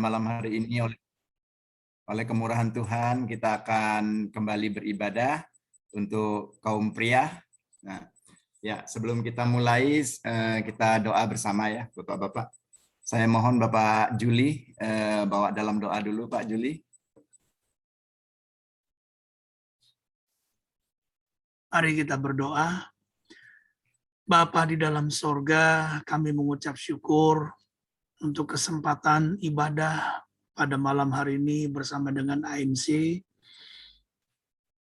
Malam hari ini oleh kemurahan Tuhan kita akan kembali beribadah untuk kaum pria. Nah, ya sebelum kita mulai kita doa bersama ya Bapak-bapak. Saya mohon Bapak Juli bawa dalam doa dulu Pak Juli. Mari kita berdoa. Bapa di dalam sorga, kami mengucap syukur untuk kesempatan ibadah pada malam hari ini bersama dengan AMC.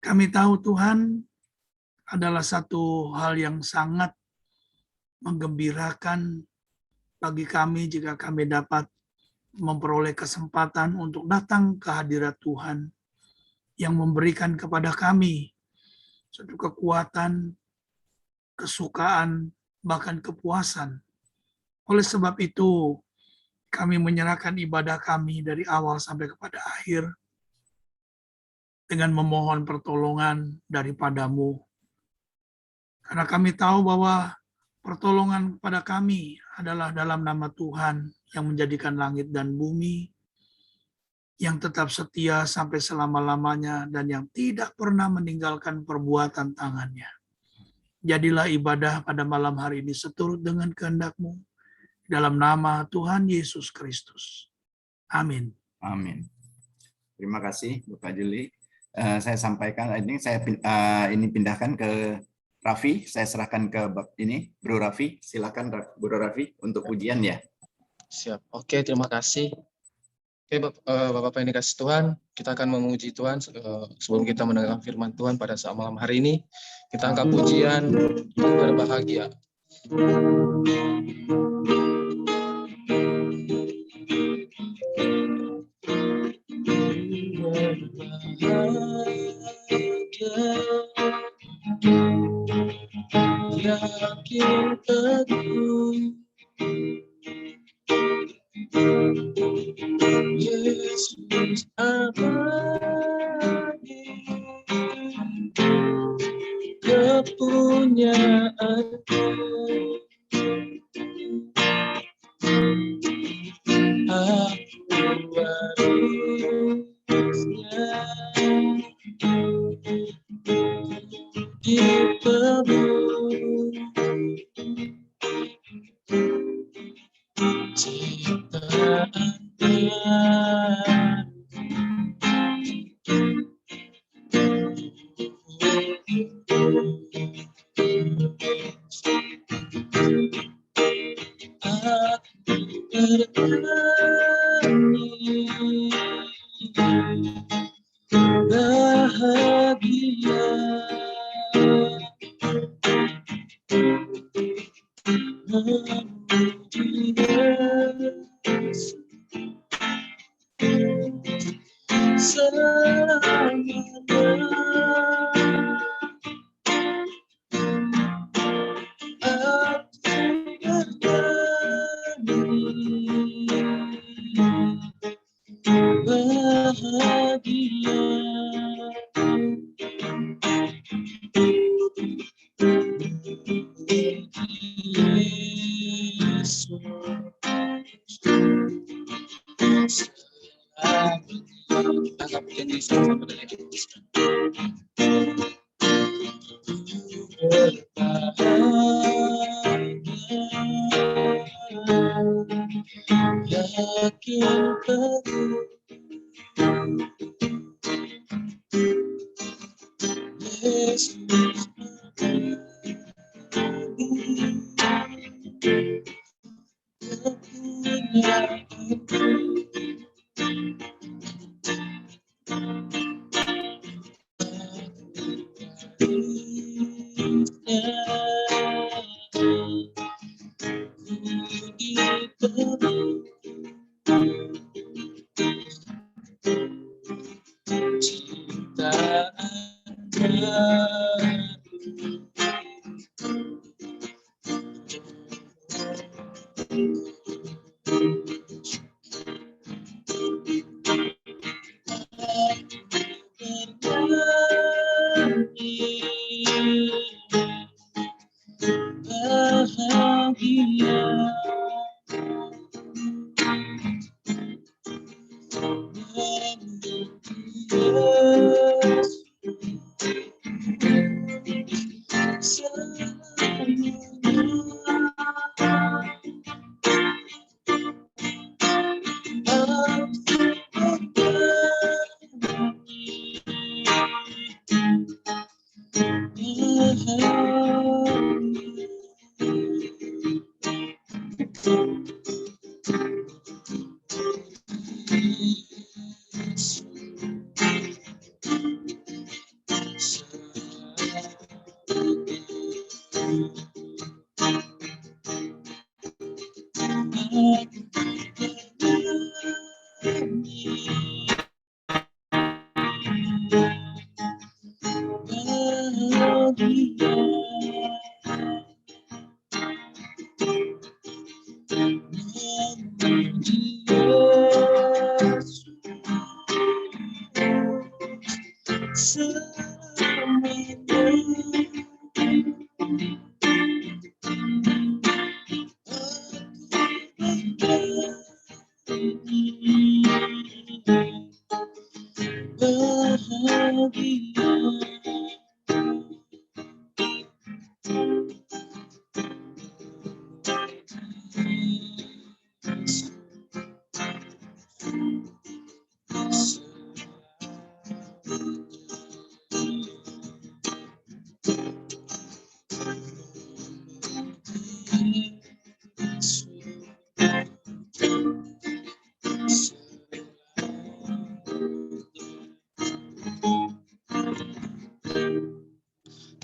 Kami tahu Tuhan adalah satu hal yang sangat menggembirakan bagi kami jika kami dapat memperoleh kesempatan untuk datang ke hadirat Tuhan yang memberikan kepada kami suatu kekuatan, kesukaan, bahkan kepuasan. Oleh sebab itu, kami menyerahkan ibadah kami dari awal sampai kepada akhir dengan memohon pertolongan daripadamu. Karena kami tahu bahwa pertolongan kepada kami adalah dalam nama Tuhan yang menjadikan langit dan bumi, yang tetap setia sampai selama-lamanya dan yang tidak pernah meninggalkan perbuatan tangannya. Jadilah ibadah pada malam hari ini seturut dengan kehendak-Mu dalam nama Tuhan Yesus Kristus. Amin. Amin. Terima kasih Bapak Juli. Saya sampaikan ini ini pindahkan ke Raffi. Saya serahkan ke ini Bro Raffi. Silakan Bro Raffi untuk pujian ya. Siap. Oke, terima kasih. Oke, Bapak-Bapak yang dikasih Tuhan, kita akan memuji Tuhan sebelum kita mendengarkan firman Tuhan pada saat malam hari ini. Kita angkat pujian yang berbahagia. Yakin teguh Yesus abadi, kepunyaanku, aku warisnya, dipeluk ciptaan bahagia memuji Yesus selamanya. Bahagia Yesus kita angkat pujian Yesus sama dengan Yesus. Yakin teguh Yesus ciptaan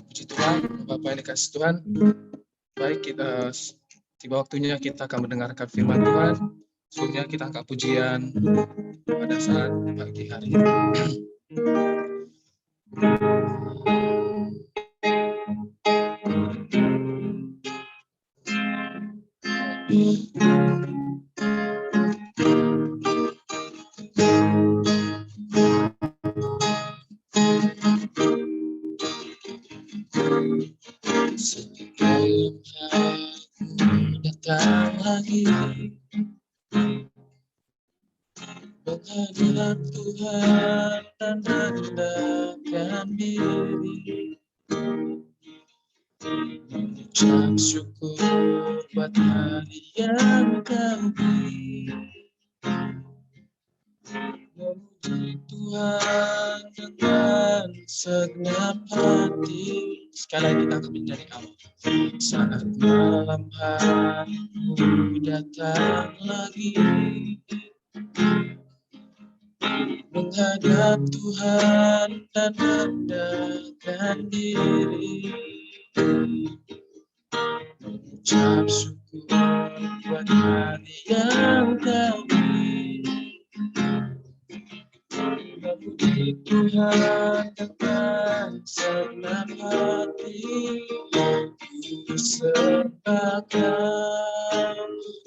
Puji Tuhan, Bapak yang dikasih Tuhan. Baik, kita tiba waktunya kita akan mendengarkan firman Tuhan. Sebelumnya kita angkat pujian pada saat pagi hari ini. Datang lagi menghadap Tuhan dan rendahkan diri, mengucap syukur buat hari yang Kau beri, memuji Tuhan dengan segenap hati. Sekali lagi kita akan menjadi awal. Saat malam hari datang lagi, menghadap Tuhan dan rendahkan diri, mengucap syukur buat hari yang Kau beri, memuji Tuhan dengan segenap hati. Ku sembahkan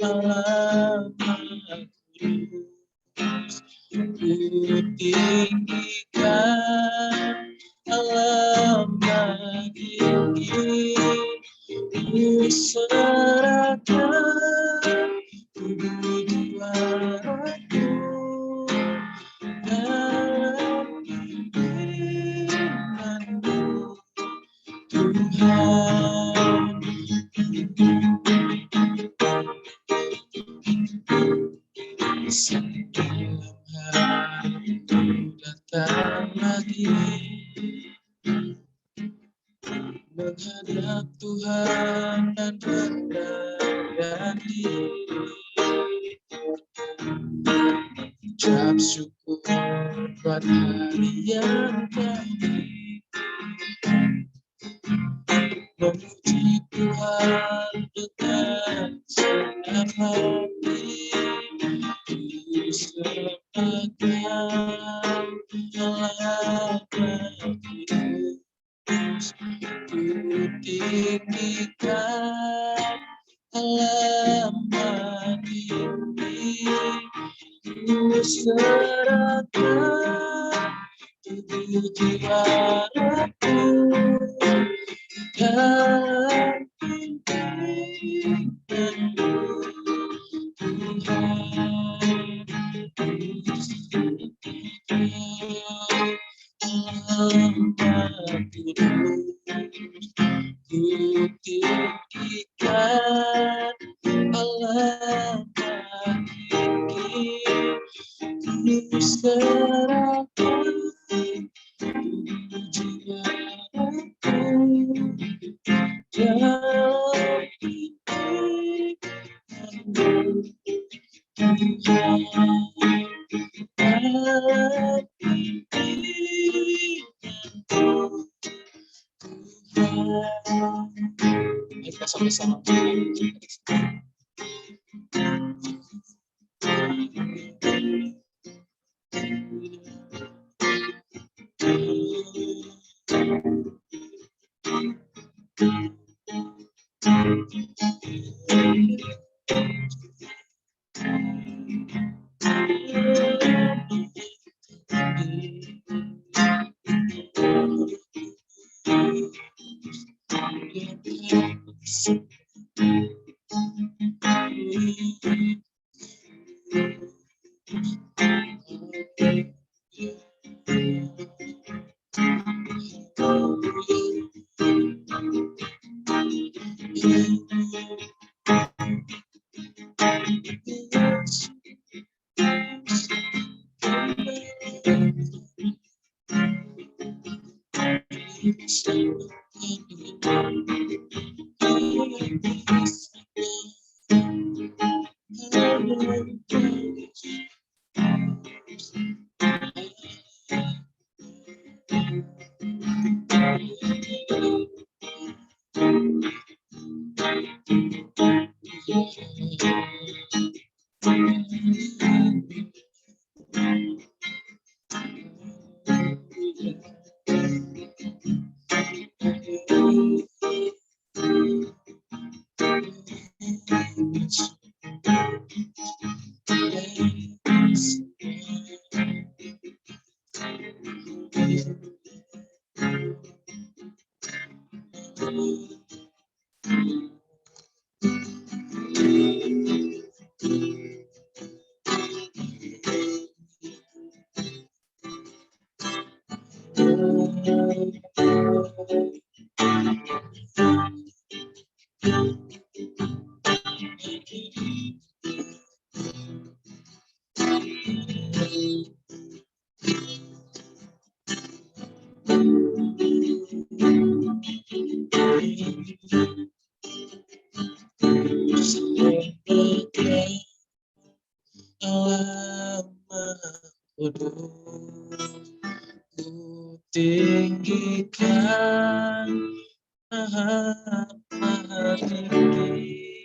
Allah Maha Kudus, ku tinggikan Allah Maha Tinggi, ku serahkan tubuh jiwaku dalam bimbingan-Mu, Tuhan. Malam hari datang lagi, menghadap Tuhan dan rendahkan diri, ucap syukur buat hari yang Kau beri, memuji Tuhan dengan segenap hati. Ku sembahkan Allah Maha Kudus, ku tinggikan Allah Maha Tinggi, ku serahkan tubuh jiwaku dalam bimbingan-Mu, Tuhan. Allah Maha Kudus, ku tinggikan Allah Maha Tinggi, ku serahkan tubuh jiwaku dalam bimbingan-Mu, Tuhan. Dalam bimbingan-Mu, Tuhan. Mari kita sama-sama Tinggikan Maha tinggi,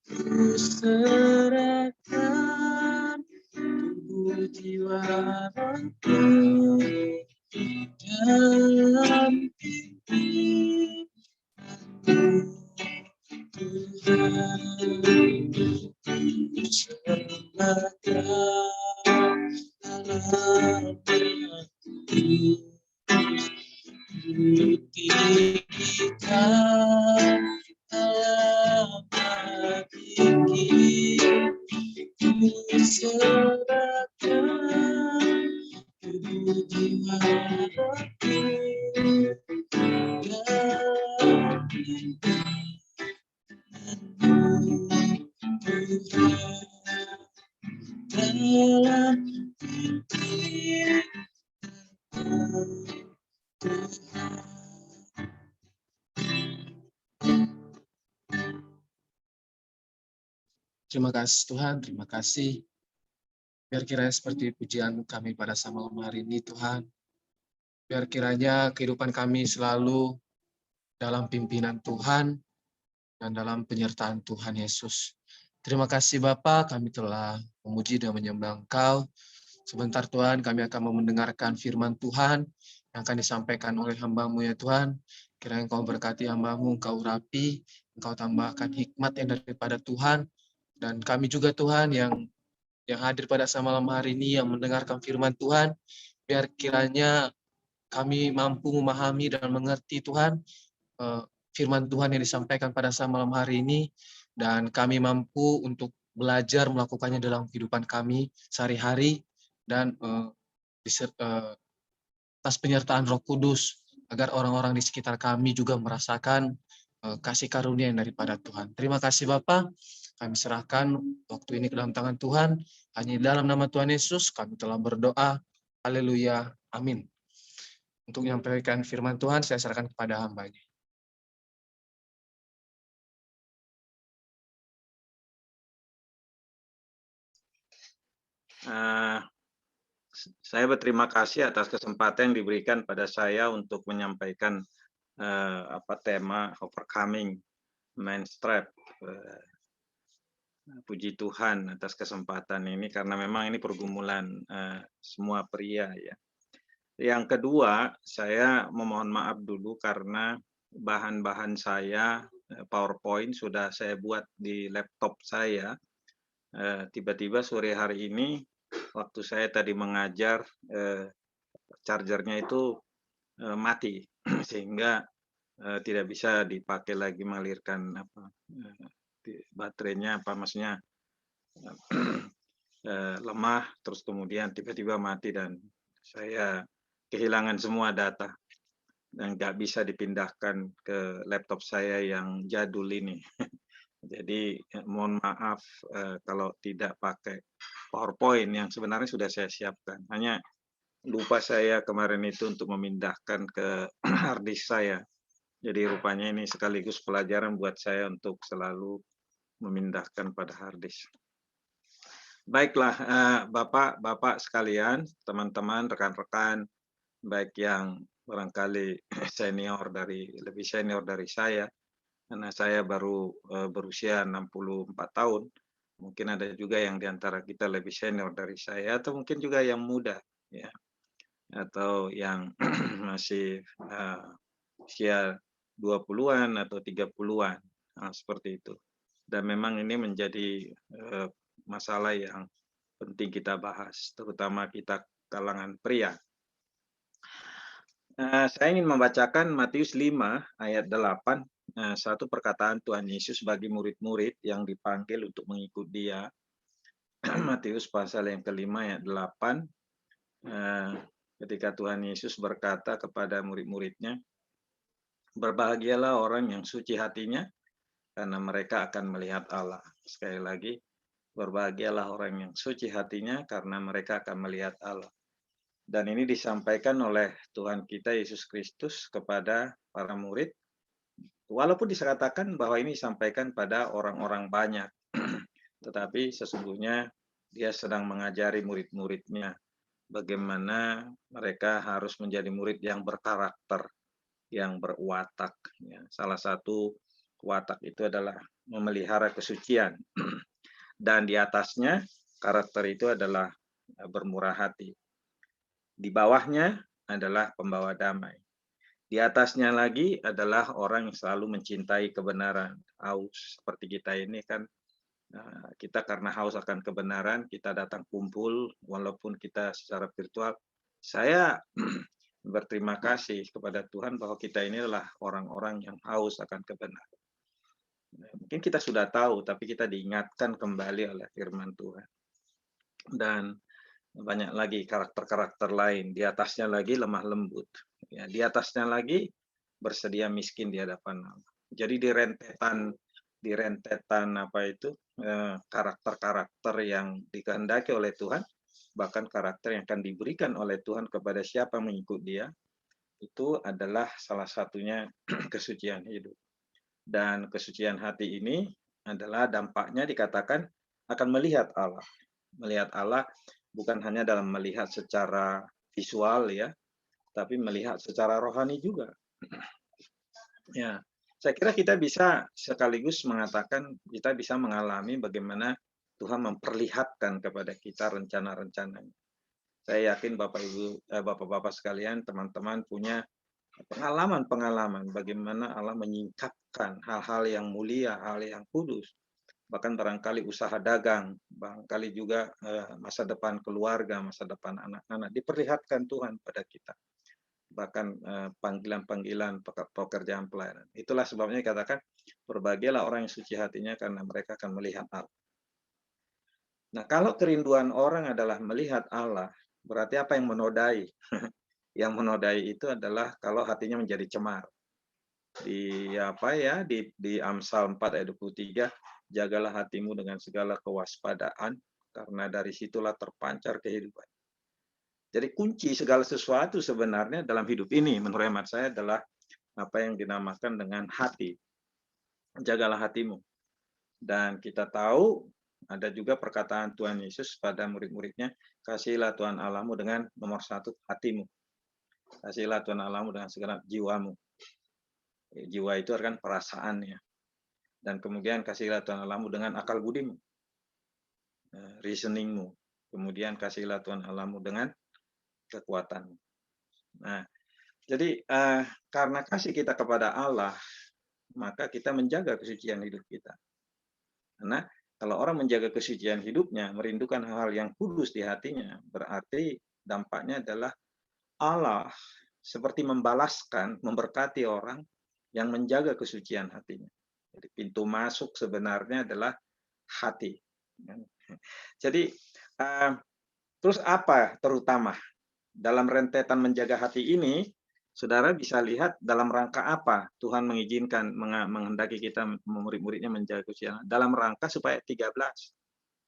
ku serahkan tubuh jiwa raga dalam pimpinanmu, Tuhan. Ku serahkan alamatku, tinggikan alamat tinggi, ku serahkan tubuh jiwa raga dalam pimpinanmu, Tuhan. Dalam pimpinanmu, Tuhan. Terima kasih Tuhan, terima kasih. Biar kiranya seperti pujian kami pada malam hari ini Tuhan. Biar kiranya kehidupan kami selalu dalam pimpinan Tuhan dan dalam penyertaan Tuhan Yesus. Terima kasih Bapa, kami telah memuji dan menyembah Engkau. Sebentar Tuhan, kami akan mendengarkan firman Tuhan yang akan disampaikan oleh hamba-Mu ya Tuhan. Kiranya Engkau berkati hamba-Mu, Engkau urapi, Engkau tambahkan hikmat yang daripada Tuhan. Dan kami juga Tuhan yang hadir pada malam hari ini, yang mendengarkan firman Tuhan, biar kiranya kami mampu memahami dan mengerti Tuhan, firman Tuhan yang disampaikan pada malam hari ini, dan kami mampu untuk belajar melakukannya dalam kehidupan kami sehari-hari, dan atas penyertaan Roh Kudus, agar orang-orang di sekitar kami juga merasakan kasih karunia yang daripada Tuhan. Terima kasih Bapa. Kami serahkan waktu ini ke dalam tangan Tuhan. Hanya di dalam nama Tuhan Yesus kami telah berdoa. Haleluya. Amin. Untuk menyampaikan firman Tuhan, saya serahkan kepada hamba-Nya. Saya berterima kasih atas kesempatan yang diberikan pada saya untuk menyampaikan tema Overcoming Man's Trap. Puji Tuhan atas kesempatan ini, karena memang ini pergumulan semua pria ya. Yang kedua, saya memohon maaf dulu karena bahan-bahan saya PowerPoint sudah saya buat di laptop saya. Tiba-tiba sore hari ini waktu saya tadi mengajar, chargernya itu mati sehingga tidak bisa dipakai lagi mengalirkan baterainya, maksudnya lemah, terus kemudian tiba-tiba mati dan saya kehilangan semua data dan nggak bisa dipindahkan ke laptop saya yang jadul ini. Jadi mohon maaf kalau tidak pakai PowerPoint yang sebenarnya sudah saya siapkan. Hanya lupa saya kemarin itu untuk memindahkan ke hard disk saya. Jadi rupanya ini sekaligus pelajaran buat saya untuk selalu memindahkan pada hard disk. Baiklah, Bapak-bapak sekalian, teman-teman, rekan-rekan, baik yang barangkali lebih senior dari saya, karena saya baru berusia 64 tahun. Mungkin ada juga yang di antara kita lebih senior dari saya, atau mungkin juga yang muda, ya, atau yang masih usia 20-an atau 30-an, seperti itu. Dan memang ini menjadi masalah yang penting kita bahas, terutama kita kalangan pria. Saya ingin membacakan Matius 5 ayat 8, satu perkataan Tuhan Yesus bagi murid-murid yang dipanggil untuk mengikut Dia. Matius pasal yang kelima ayat 8, ketika Tuhan Yesus berkata kepada murid-muridnya, berbahagialah orang yang suci hatinya, karena mereka akan melihat Allah. Sekali lagi, berbahagialah orang yang suci hatinya, karena mereka akan melihat Allah. Dan ini disampaikan oleh Tuhan kita Yesus Kristus kepada para murid, walaupun dikatakan bahwa ini disampaikan pada orang-orang banyak, tetapi sesungguhnya dia sedang mengajari murid-muridnya bagaimana mereka harus menjadi murid yang berkarakter, yang berwatak. Salah satu watak itu adalah memelihara kesucian. Dan di atasnya karakter itu adalah bermurah hati. Di bawahnya adalah pembawa damai. Di atasnya lagi adalah orang yang selalu mencintai kebenaran. Haus seperti kita ini kan, kita karena haus akan kebenaran, kita datang kumpul walaupun kita secara virtual. Saya berterima kasih kepada Tuhan bahwa kita ini adalah orang-orang yang haus akan kebenaran. Mungkin kita sudah tahu, tapi kita diingatkan kembali oleh firman Tuhan. Dan banyak lagi karakter-karakter lain. Di atasnya lagi lemah lembut. Ya, di atasnya lagi bersedia miskin di hadapan Allah. Jadi di rentetan apa itu karakter-karakter yang dikehendaki oleh Tuhan, bahkan karakter yang akan diberikan oleh Tuhan kepada siapa mengikut Dia, itu adalah salah satunya kesucian hidup. Dan kesucian hati ini adalah dampaknya dikatakan akan melihat Allah. Melihat Allah bukan hanya dalam melihat secara visual ya, tapi melihat secara rohani juga. Ya, saya kira kita bisa sekaligus mengatakan kita bisa mengalami bagaimana Tuhan memperlihatkan kepada kita rencana-rencananya. Saya yakin Bapak Ibu, Bapak-bapak sekalian, teman-teman punya pengalaman-pengalaman bagaimana Allah menyingkapkan hal-hal yang mulia, hal yang kudus. Bahkan barangkali usaha dagang, barangkali juga masa depan keluarga, masa depan anak-anak, diperlihatkan Tuhan pada kita. Bahkan panggilan-panggilan pekerjaan pelayanan. Itulah sebabnya dikatakan, berbahagialah orang yang suci hatinya karena mereka akan melihat Allah. Nah, kalau kerinduan orang adalah melihat Allah, berarti apa yang menodai? Yang menodai itu adalah kalau hatinya menjadi cemar. Di Amsal 4 ayat 23, jagalah hatimu dengan segala kewaspadaan, karena dari situlah terpancar kehidupan. Jadi kunci segala sesuatu sebenarnya dalam hidup ini, menurut hemat saya, adalah apa yang dinamakan dengan hati. Jagalah hatimu. Dan kita tahu, ada juga perkataan Tuhan Yesus pada murid-muridnya, kasihilah Tuhan Allahmu dengan nomor satu, hatimu. Kasihilah Tuhan Allahmu dengan segenap jiwamu. Jiwa itu kan perasaannya. Dan kemudian kasihilah Tuhan Allahmu dengan akal budimu, reasoningmu. Kemudian kasihilah Tuhan Allahmu dengan kekuatanmu. Nah, jadi karena kasih kita kepada Allah, maka kita menjaga kesucian hidup kita. Karena kalau orang menjaga kesucian hidupnya, merindukan hal-hal yang kudus di hatinya, berarti dampaknya adalah Allah seperti membalaskan, memberkati orang yang menjaga kesucian hatinya. Jadi pintu masuk sebenarnya adalah hati. Jadi Terus apa terutama dalam rentetan menjaga hati ini, saudara bisa lihat dalam rangka apa Tuhan mengizinkan, menghendaki kita murid-muridnya menjaga kesucian. Dalam rangka supaya 13,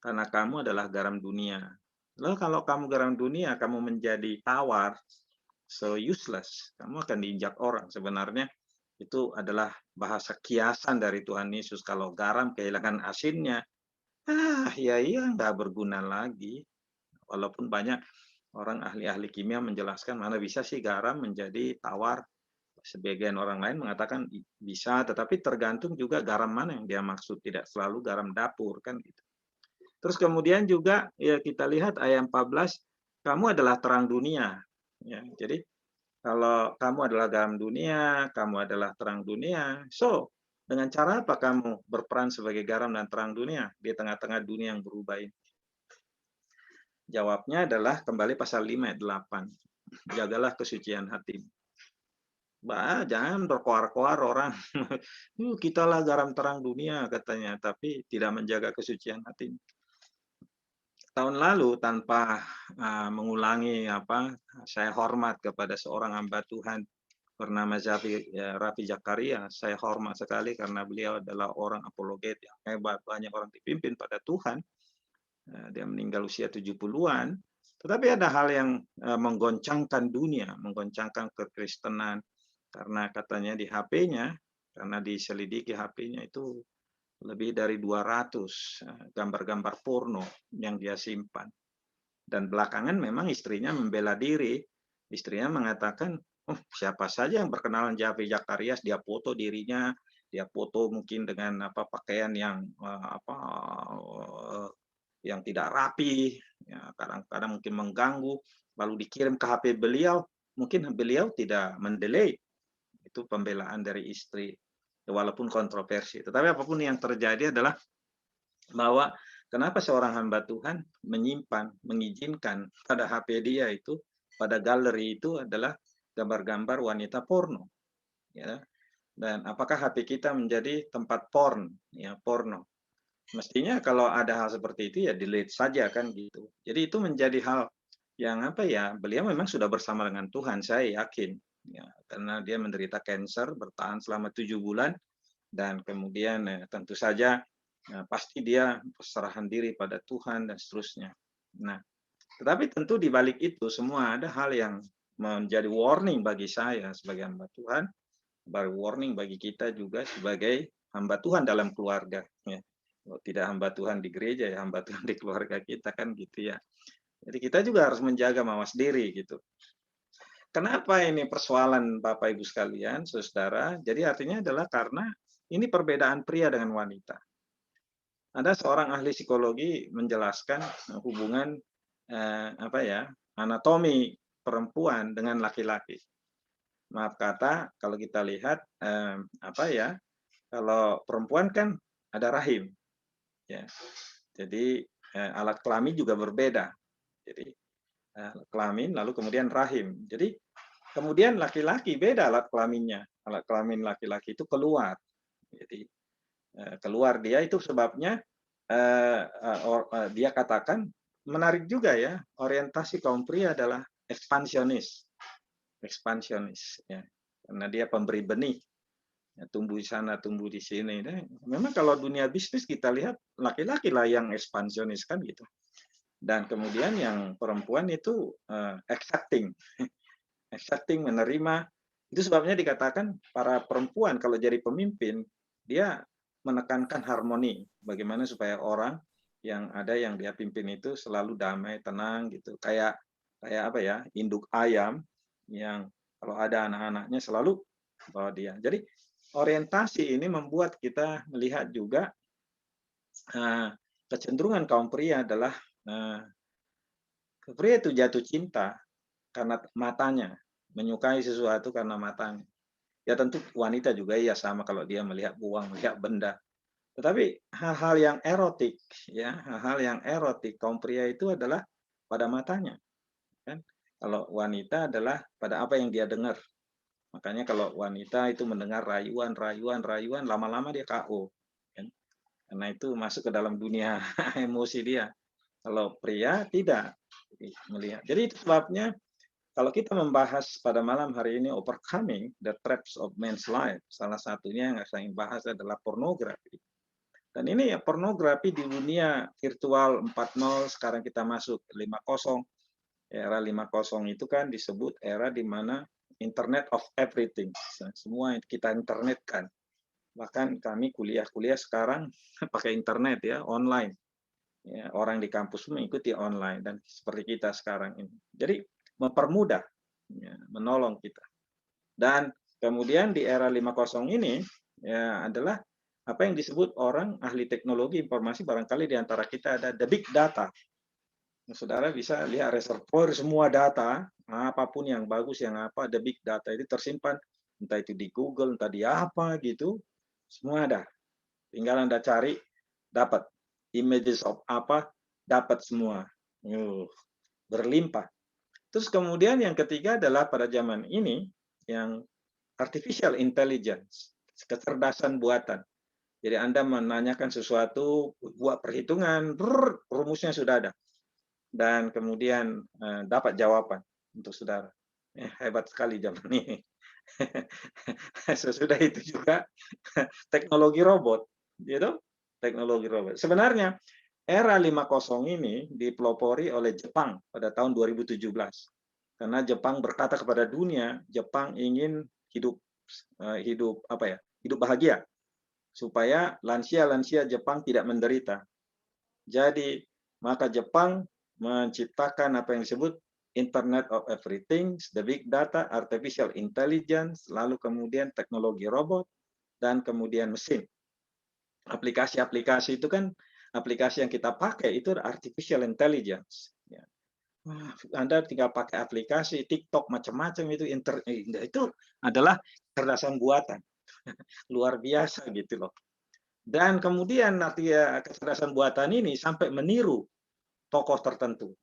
karena kamu adalah garam dunia. Lalu kalau kamu garam dunia, kamu menjadi tawar, so useless, kamu akan diinjak orang. Sebenarnya itu adalah bahasa kiasan dari Tuhan Yesus. Kalau garam kehilangan asinnya, ya nggak berguna lagi. Walaupun banyak orang ahli-ahli kimia menjelaskan mana bisa sih garam menjadi tawar. Sebagian orang lain mengatakan bisa, tetapi tergantung juga garam mana yang dia maksud. Tidak selalu garam dapur, kan gitu. Terus kemudian juga ya kita lihat ayat 14, kamu adalah terang dunia. Ya, jadi kalau kamu adalah garam dunia, kamu adalah terang dunia. So, dengan cara apa kamu berperan sebagai garam dan terang dunia di tengah-tengah dunia yang berubah ini? Jawabnya adalah kembali pasal 5 ayat 8. Jagalah kesucian hati. Jangan berkoar-koar orang. Kitalah garam terang dunia katanya, tapi tidak menjaga kesucian hati. Tahun lalu tanpa mengulangi saya hormat kepada seorang hamba Tuhan bernama Raffi Zakaria. Saya hormat sekali karena beliau adalah orang apologet yang hebat, banyak orang dipimpin pada Tuhan. Dia meninggal usia 70-an. Tetapi ada hal yang menggoncangkan dunia, menggoncangkan kekristenan karena katanya di HP-nya, karena diselidiki HP-nya itu lebih dari 200 gambar-gambar porno yang dia simpan. Dan belakangan memang istrinya membela diri. Istrinya mengatakan, siapa saja yang berkenalan Raffi Zakaria, dia foto dirinya, dia foto mungkin dengan pakaian yang tidak rapi, ya, kadang-kadang mungkin mengganggu, lalu dikirim ke HP beliau, mungkin beliau tidak mendelete. Itu pembelaan dari istri. Walaupun kontroversi. Tetapi apapun yang terjadi adalah bahwa kenapa seorang hamba Tuhan menyimpan, mengizinkan pada HP dia itu, pada galeri itu adalah gambar-gambar wanita porno. Ya. Dan apakah HP kita menjadi tempat porno? Mestinya kalau ada hal seperti itu ya delete saja kan gitu. Jadi itu menjadi hal yang beliau memang sudah bersama dengan Tuhan, saya yakin. Ya, karena dia menderita kanker, bertahan selama 7 bulan, dan kemudian tentu saja pasti dia perserahan diri pada Tuhan dan seterusnya. Nah, tetapi tentu di balik itu semua ada hal yang menjadi warning bagi saya sebagai hamba Tuhan, warning bagi kita juga sebagai hamba Tuhan dalam keluarga. Ya. Tidak hamba Tuhan di gereja, ya hamba Tuhan di keluarga kita kan gitu ya. Jadi kita juga harus menjaga mawas diri gitu. Kenapa ini persoalan Bapak Ibu sekalian, saudara? Jadi artinya adalah karena ini perbedaan pria dengan wanita. Ada seorang ahli psikologi menjelaskan hubungan anatomi perempuan dengan laki-laki. Maaf kata, kalau kita lihat kalau perempuan kan ada rahim, ya. Jadi alat kelamin juga berbeda. Jadi kelamin lalu kemudian rahim. Jadi kemudian laki-laki beda alat kelaminnya. Alat kelamin laki-laki itu keluar. Jadi keluar dia itu sebabnya dia katakan menarik juga ya, orientasi kaum pria adalah ekspansionis ya. Karena dia pemberi benih. Ya, tumbuh di sana, tumbuh di sini. Memang kalau dunia bisnis kita lihat laki-laki lah yang ekspansionis kan gitu. Dan kemudian yang perempuan itu accepting, menerima. Itu sebabnya dikatakan para perempuan kalau jadi pemimpin, dia menekankan harmoni. Bagaimana supaya orang yang ada yang dia pimpin itu selalu damai, tenang gitu. Kayak induk ayam yang kalau ada anak-anaknya selalu bawa dia. Jadi orientasi ini membuat kita melihat juga kecenderungan kaum pria adalah pria itu jatuh cinta karena matanya, menyukai sesuatu karena matanya. Ya tentu wanita juga ya sama kalau dia melihat uang, melihat benda. Tetapi hal-hal yang erotik, ya hal-hal yang erotik kaum pria itu adalah pada matanya, kan? Kalau wanita adalah pada apa yang dia dengar. Makanya kalau wanita itu mendengar rayuan, lama-lama dia KO, kan? Karena itu masuk ke dalam dunia emosi dia. Kalau pria tidak melihat. Jadi itu sebabnya kalau kita membahas pada malam hari ini overcoming the traps of men's life, salah satunya yang saya ingin bahas adalah pornografi. Dan ini ya pornografi di dunia virtual 4.0, sekarang kita masuk 5.0. Era 5.0 itu kan disebut era di mana Internet of Everything. Semua kita internetkan. Bahkan kami kuliah-kuliah sekarang pakai internet ya, online. Ya, orang di kampus mengikuti online dan seperti kita sekarang ini. Jadi mempermudah, ya, menolong kita. Dan kemudian di era 5.0 ini ya adalah apa yang disebut orang ahli teknologi informasi, barangkali di antara kita ada the big data. Saudara bisa lihat reservoir semua data, apapun yang bagus, yang apa, the big data itu tersimpan, entah itu di Google, entah di apa gitu, semua ada. Tinggal Anda cari, dapat. Images of apa, dapat semua. Berlimpah. Terus kemudian yang ketiga adalah pada zaman ini, yang artificial intelligence, kecerdasan buatan. Jadi Anda menanyakan sesuatu, buat perhitungan, rumusnya sudah ada. Dan kemudian dapat jawaban untuk saudara. Hebat sekali zaman ini. Sesudah itu juga teknologi robot, gitu. Teknologi robot. Sebenarnya era 5.0 ini dipelopori oleh Jepang pada tahun 2017. Karena Jepang berkata kepada dunia, Jepang ingin hidup bahagia supaya lansia-lansia Jepang tidak menderita. Jadi maka Jepang menciptakan apa yang disebut Internet of Everything, the big data, artificial intelligence, lalu kemudian teknologi robot, dan kemudian mesin. Aplikasi-aplikasi itu kan aplikasi yang kita pakai itu artificial intelligence. Anda tinggal pakai aplikasi TikTok macam-macam itu adalah kecerdasan buatan. Luar biasa gitu loh. Dan kemudian nanti kecerdasan buatan ini sampai meniru tokoh tertentu.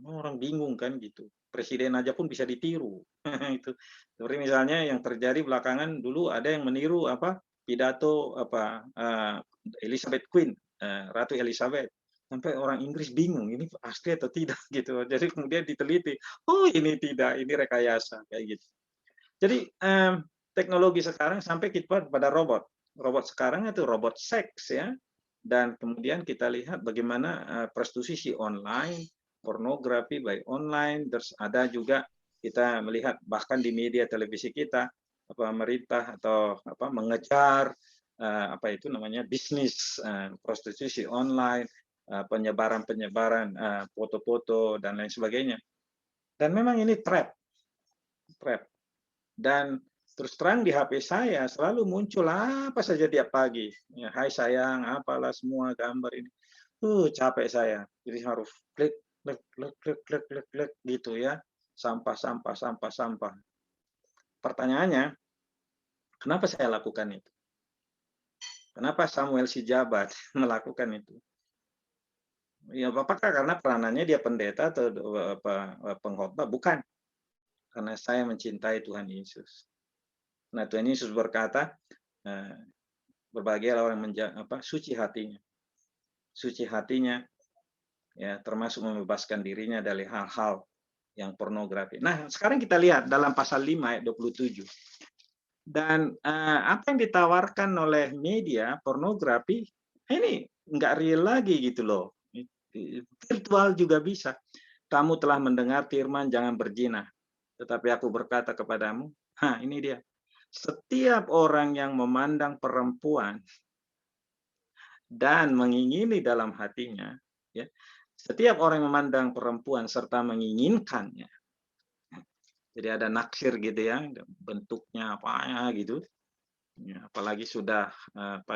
Orang bingung kan gitu. Presiden aja pun bisa ditiru. Itu seperti misalnya yang terjadi belakangan dulu ada yang meniru pidato Elizabeth Queen, Ratu Elizabeth. Sampai orang Inggris bingung ini asli atau tidak gitu. Jadi kemudian diteliti, oh ini tidak, ini rekayasa kayak gitu. Jadi teknologi sekarang sampai kita pada robot. Robot sekarang itu robot seks ya. Dan kemudian kita lihat bagaimana prostitusi online, pornografi by online, terus ada juga kita melihat bahkan di media televisi kita pemerintah atau mengejar bisnis prostitusi online, penyebaran foto-foto dan lain sebagainya. Dan memang ini trap. Dan terus terang di HP saya selalu muncul apa saja tiap pagi. Ya, hai sayang, apalah semua gambar ini. Capek saya. Jadi harus klik gitu ya. Sampah. Pertanyaannya, kenapa saya lakukan itu? Kenapa Samuel Sijabat melakukan itu? Ya, apakah karena peranannya dia pendeta atau pengkhotbah? Bukan. Karena saya mencintai Tuhan Yesus. Nah, Tuhan Yesus berkata, berbahagialah orang suci hatinya. Suci hatinya, ya termasuk membebaskan dirinya dari hal-hal yang pornografi. Nah, sekarang kita lihat dalam pasal 5 ayat 27. Dan apa yang ditawarkan oleh media pornografi, ini nggak real lagi gitu loh. Virtual juga bisa. Kamu telah mendengar firman jangan berzina. Tetapi aku berkata kepadamu, ini dia. Setiap orang yang memandang perempuan dan mengingini dalam hatinya, ya, setiap orang yang memandang perempuan serta menginginkannya, jadi ada naksir gitu ya, bentuknya apa ya gitu, ya, apalagi sudah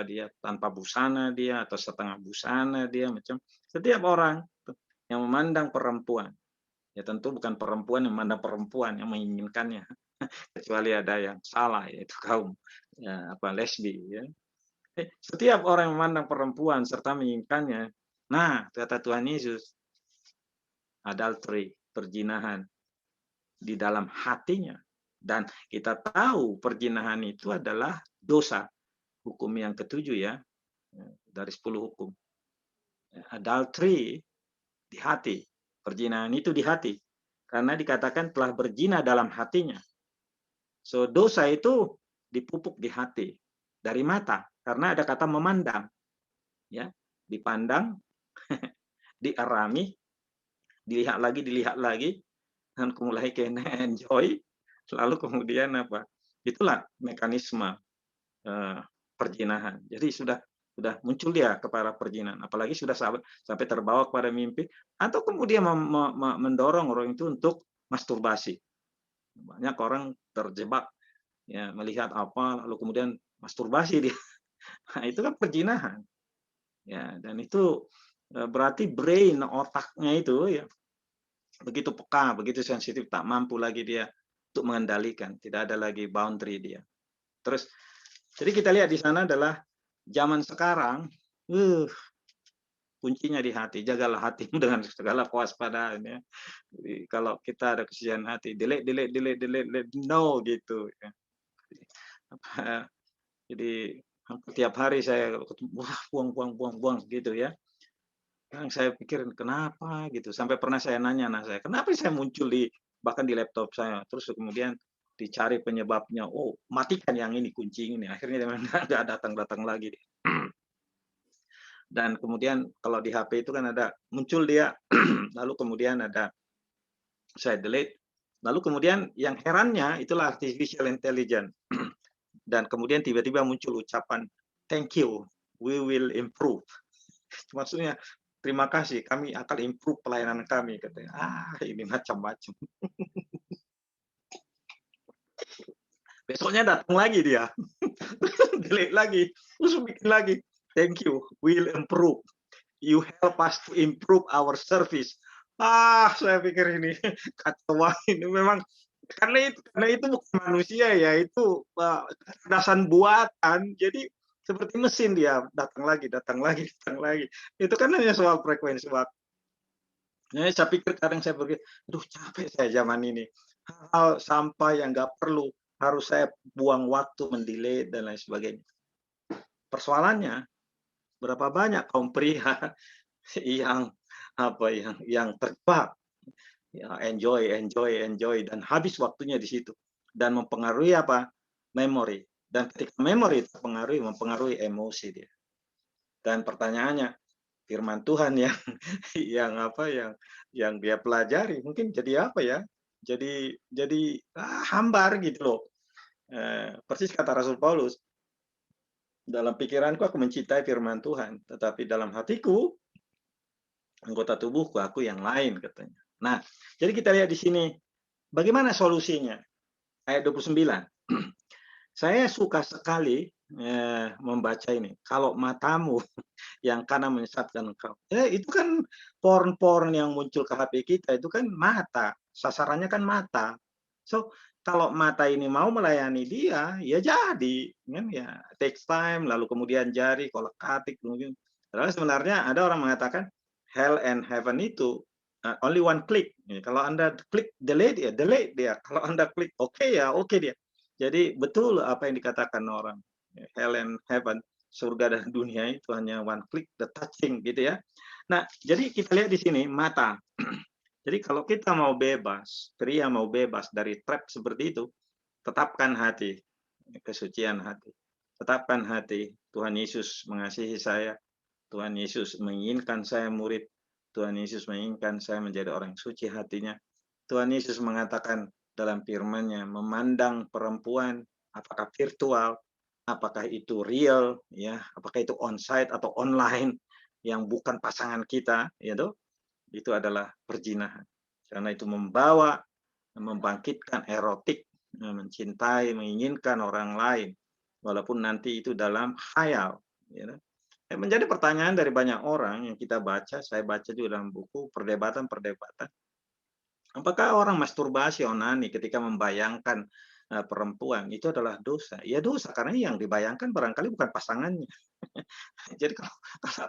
dia tanpa busana dia atau setengah busana dia macam, setiap orang yang memandang perempuan, ya tentu bukan perempuan yang memandang perempuan yang menginginkannya. Kecuali ada yang salah yaitu kaum lesbi ya. Setiap orang yang memandang perempuan serta menginginkannya, nah kata Tuhan Yesus, adultery, perzinahan di dalam hatinya. Dan kita tahu perzinahan itu adalah dosa, hukum yang ke-7 ya, dari 10 hukum. Adultery di hati. Perzinahan itu di hati. Karena dikatakan telah berzina dalam hatinya. So, dosa itu dipupuk di hati. Dari mata. Karena ada kata memandang. Ya, dipandang, diarami, dilihat lagi, dan mulai kena enjoy, lalu kemudian apa? Itulah mekanisme perzinahan. Jadi sudah muncul dia kepada perzinahan, apalagi sudah sampai terbawa kepada mimpi, atau kemudian mendorong orang itu untuk masturbasi. Banyak orang terjebak ya melihat apa lalu kemudian masturbasi dia. Nah, itu kan perzinahan. Ya, dan itu berarti brain, otaknya itu ya begitu peka, begitu sensitif, tak mampu lagi dia untuk mengendalikan, tidak ada lagi boundary dia. Terus, jadi kita lihat di sana adalah zaman sekarang, kuncinya di hati. Jagalah hatimu dengan segala kewaspadaan ya. Jadi, kalau kita ada kesucian hati, delete, no gitu. Ya. Jadi tiap hari saya buang gitu ya. Yang saya pikirin kenapa gitu, sampai pernah saya nanya anak saya, kenapa saya muncul bahkan di laptop saya, terus kemudian dicari penyebabnya, oh matikan yang ini kunci ini, akhirnya dia nggak datang lagi. Dan kemudian kalau di HP itu kan ada muncul dia, lalu kemudian ada saya delete, lalu kemudian yang herannya itulah artificial intelligence, dan kemudian tiba-tiba muncul ucapan thank you, we will improve. Maksudnya terima kasih, kami akan improve pelayanan kami, katanya. Ini macam-macam. Besoknya datang lagi dia, delete lagi, terus bikin lagi. Thank you, we'll improve. You help us to improve our service. Saya pikir ini kacau ini memang karena itu bukan manusia ya, itu kecerdasan buatan. Jadi seperti mesin dia datang lagi. Itu kan hanya soal frekuensi waktu. Nah, saya pikir kadang saya berpikir, aduh capek saya zaman ini. Hal sampah yang nggak perlu harus saya buang waktu mendelete dan lain sebagainya. Persoalannya berapa banyak kaum pria yang terjebak ya, enjoy dan habis waktunya di situ dan mempengaruhi memori, dan ketika memori mempengaruhi emosi dia. Dan pertanyaannya, firman Tuhan yang dia pelajari mungkin jadi apa ya, jadi hambar gitu loh. Persis kata Rasul Paulus, dalam pikiranku aku mencintai firman Tuhan, tetapi dalam hatiku anggota tubuhku aku yang lain, katanya. Nah, jadi kita lihat di sini bagaimana solusinya. Ayat 29. Saya suka sekali membaca ini. Kalau matamu yang kanan menyesatkan engkau. Itu kan porn yang muncul ke HP kita, itu kan mata. Sasarannya kan mata. So, kalau mata ini mau melayani dia, ya jadi. Kan ya, takes time, lalu kemudian jari, kolak-katik, mungkin. Padahal sebenarnya ada orang mengatakan, hell and heaven itu only one click. Kalau Anda klik delete dia. Kalau Anda klik oke ya, oke dia. Jadi betul apa yang dikatakan orang. Hell and heaven, surga dan dunia itu hanya one click, the touching gitu ya. Nah, jadi kita lihat di sini mata. Jadi kalau kita mau bebas, pria mau bebas dari trap seperti itu, tetapkan hati, kesucian hati. Tetapkan hati, Tuhan Yesus mengasihi saya, Tuhan Yesus menginginkan saya murid, Tuhan Yesus menginginkan saya menjadi orang suci hatinya. Tuhan Yesus mengatakan dalam firman-Nya, memandang perempuan, apakah virtual, apakah itu real, ya, apakah itu on-site atau online, yang bukan pasangan kita, itu adalah perzinahan. Karena itu membangkitkan erotik, mencintai, menginginkan orang lain, walaupun nanti itu dalam khayal. Menjadi pertanyaan dari banyak orang yang kita baca, saya baca juga dalam buku perdebatan. Apakah orang masturbasi onani ketika membayangkan perempuan itu adalah dosa? Ya dosa, karena yang dibayangkan barangkali bukan pasangannya. Jadi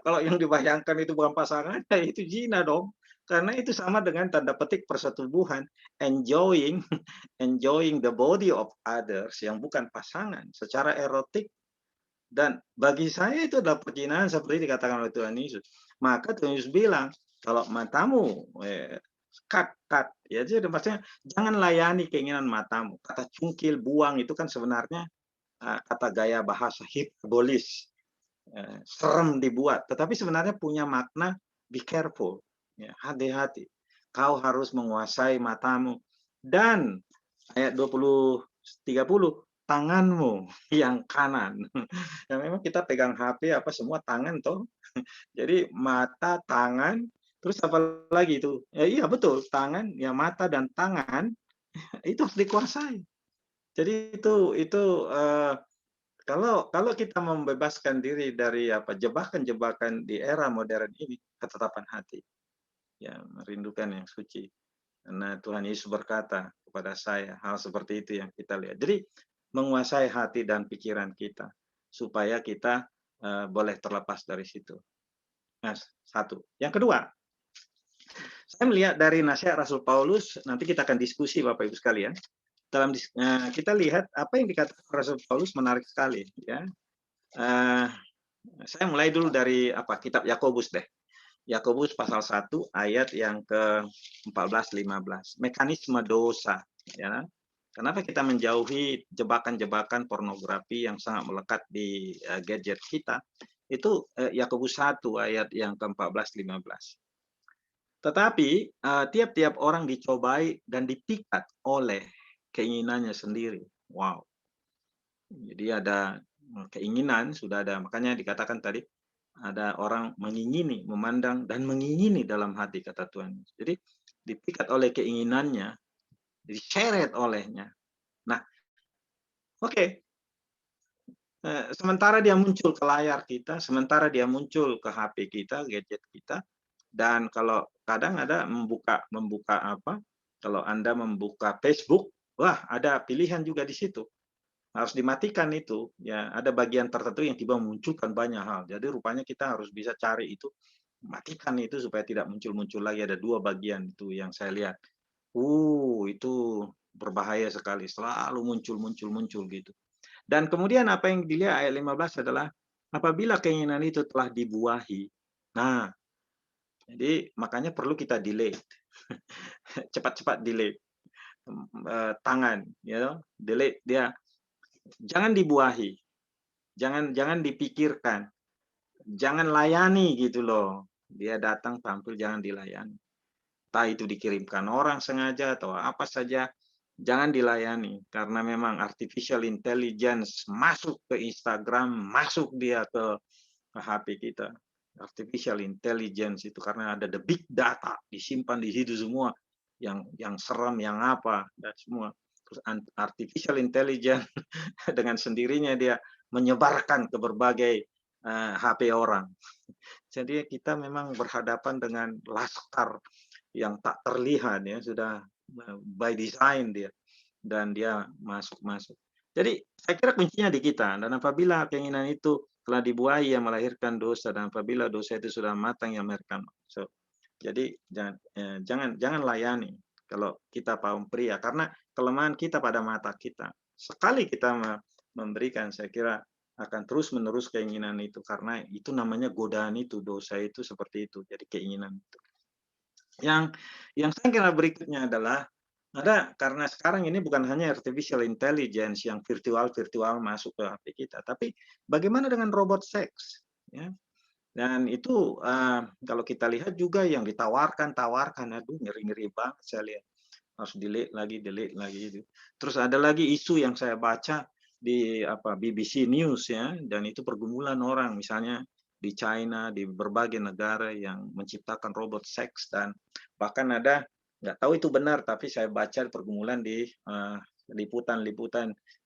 kalau yang dibayangkan itu bukan pasangannya, itu zina dong. Karena itu sama dengan tanda petik persetubuhan, enjoying the body of others yang bukan pasangan secara erotik. Dan bagi saya itu adalah perzinahan seperti dikatakan oleh Tuhan Yesus. Maka Tuhan Yesus bilang, Kalau matamu cut, ya jadi maksudnya jangan layani keinginan matamu. Kata cungkil, buang itu kan sebenarnya kata gaya bahasa hiperbolis, serem dibuat, tetapi sebenarnya punya makna be careful, ya, hati-hati. Kau harus menguasai matamu dan ayat 20-30 tanganmu yang kanan. Ya memang kita pegang HP apa semua tangan toh. Jadi mata, tangan, terus apa lagi itu? Ya, iya betul, tangan, ya mata dan tangan itu harus dikuasai. Jadi itu kalau kita membebaskan diri dari apa jebakan-jebakan di era modern ini, ketetapan hati, ya merindukan yang suci. Karena Tuhan Yesus berkata kepada saya hal seperti itu yang kita lihat. Jadi menguasai hati dan pikiran kita supaya kita boleh terlepas dari situ. Nah, satu. Yang kedua, saya melihat dari nasihat Rasul Paulus, nanti kita akan diskusi Bapak Ibu sekalian. Kita lihat apa yang dikatakan Rasul Paulus menarik sekali, ya. Saya mulai dulu dari kitab Yakobus deh. Yakobus pasal 1 ayat yang ke-14-15. Mekanisme dosa, ya. Kenapa kita menjauhi jebakan-jebakan pornografi yang sangat melekat di gadget kita? Itu Yakobus 1 ayat yang ke-14-15. Tetapi tiap-tiap orang dicobai dan dipikat oleh keinginannya sendiri. Wow. Jadi ada keinginan, sudah ada. Makanya dikatakan tadi, ada orang mengingini, memandang, dan mengingini dalam hati, kata Tuhan. Jadi dipikat oleh keinginannya, diseret olehnya. Nah, oke. Sementara dia muncul ke layar kita, sementara dia muncul ke HP kita, gadget kita, dan kalau kadang ada membuka apa, kalau Anda membuka Facebook, wah ada pilihan juga di situ. Harus dimatikan itu, ya ada bagian tertentu yang tiba memunculkan banyak hal. Jadi rupanya kita harus bisa cari itu, matikan itu supaya tidak muncul-muncul lagi. Ada 2 bagian itu yang saya lihat. Itu berbahaya sekali, selalu muncul gitu. Dan kemudian apa yang dilihat ayat 15 adalah apabila keinginan itu telah dibuahi. Nah, jadi makanya perlu kita delete. Cepat-cepat delete. Tangan, ya, delete dia. Jangan dibuahi. Jangan dipikirkan. Jangan layani gitu loh. Dia datang tampil jangan dilayani. Entah itu dikirimkan orang sengaja atau apa saja, jangan dilayani karena memang artificial intelligence masuk ke Instagram, masuk dia ke HP kita. Artificial intelligence itu karena ada the big data disimpan di situ semua, yang serem, yang apa dan semua. Terus artificial intelligence dengan sendirinya dia menyebarkan ke berbagai HP orang. Jadi kita memang berhadapan dengan laskar yang tak terlihat, ya, sudah by design dia, dan dia masuk. Jadi saya kira kuncinya di kita, dan apabila keinginan itu telah dibuahi yang melahirkan dosa, dan apabila dosa itu sudah matang yang melahirkan. Jadi jangan layani kalau kita kaum pria, karena kelemahan kita pada mata kita. Sekali kita memberikan, saya kira akan terus-menerus keinginan itu, karena itu namanya godaan itu, dosa itu seperti itu, jadi keinginan itu. Yang saya kira berikutnya adalah karena sekarang ini bukan hanya artificial intelligence yang virtual masuk ke HP kita, tapi bagaimana dengan robot seks, ya? Dan itu kalau kita lihat juga yang ditawarkan, aduh ngeri banget saya lihat. Harus delete lagi itu. Terus ada lagi isu yang saya baca di BBC News, ya, dan itu pergumulan orang, misalnya di China, di berbagai negara yang menciptakan robot seks, dan bahkan ada, nggak tahu itu benar, tapi saya baca pergumulan di liputan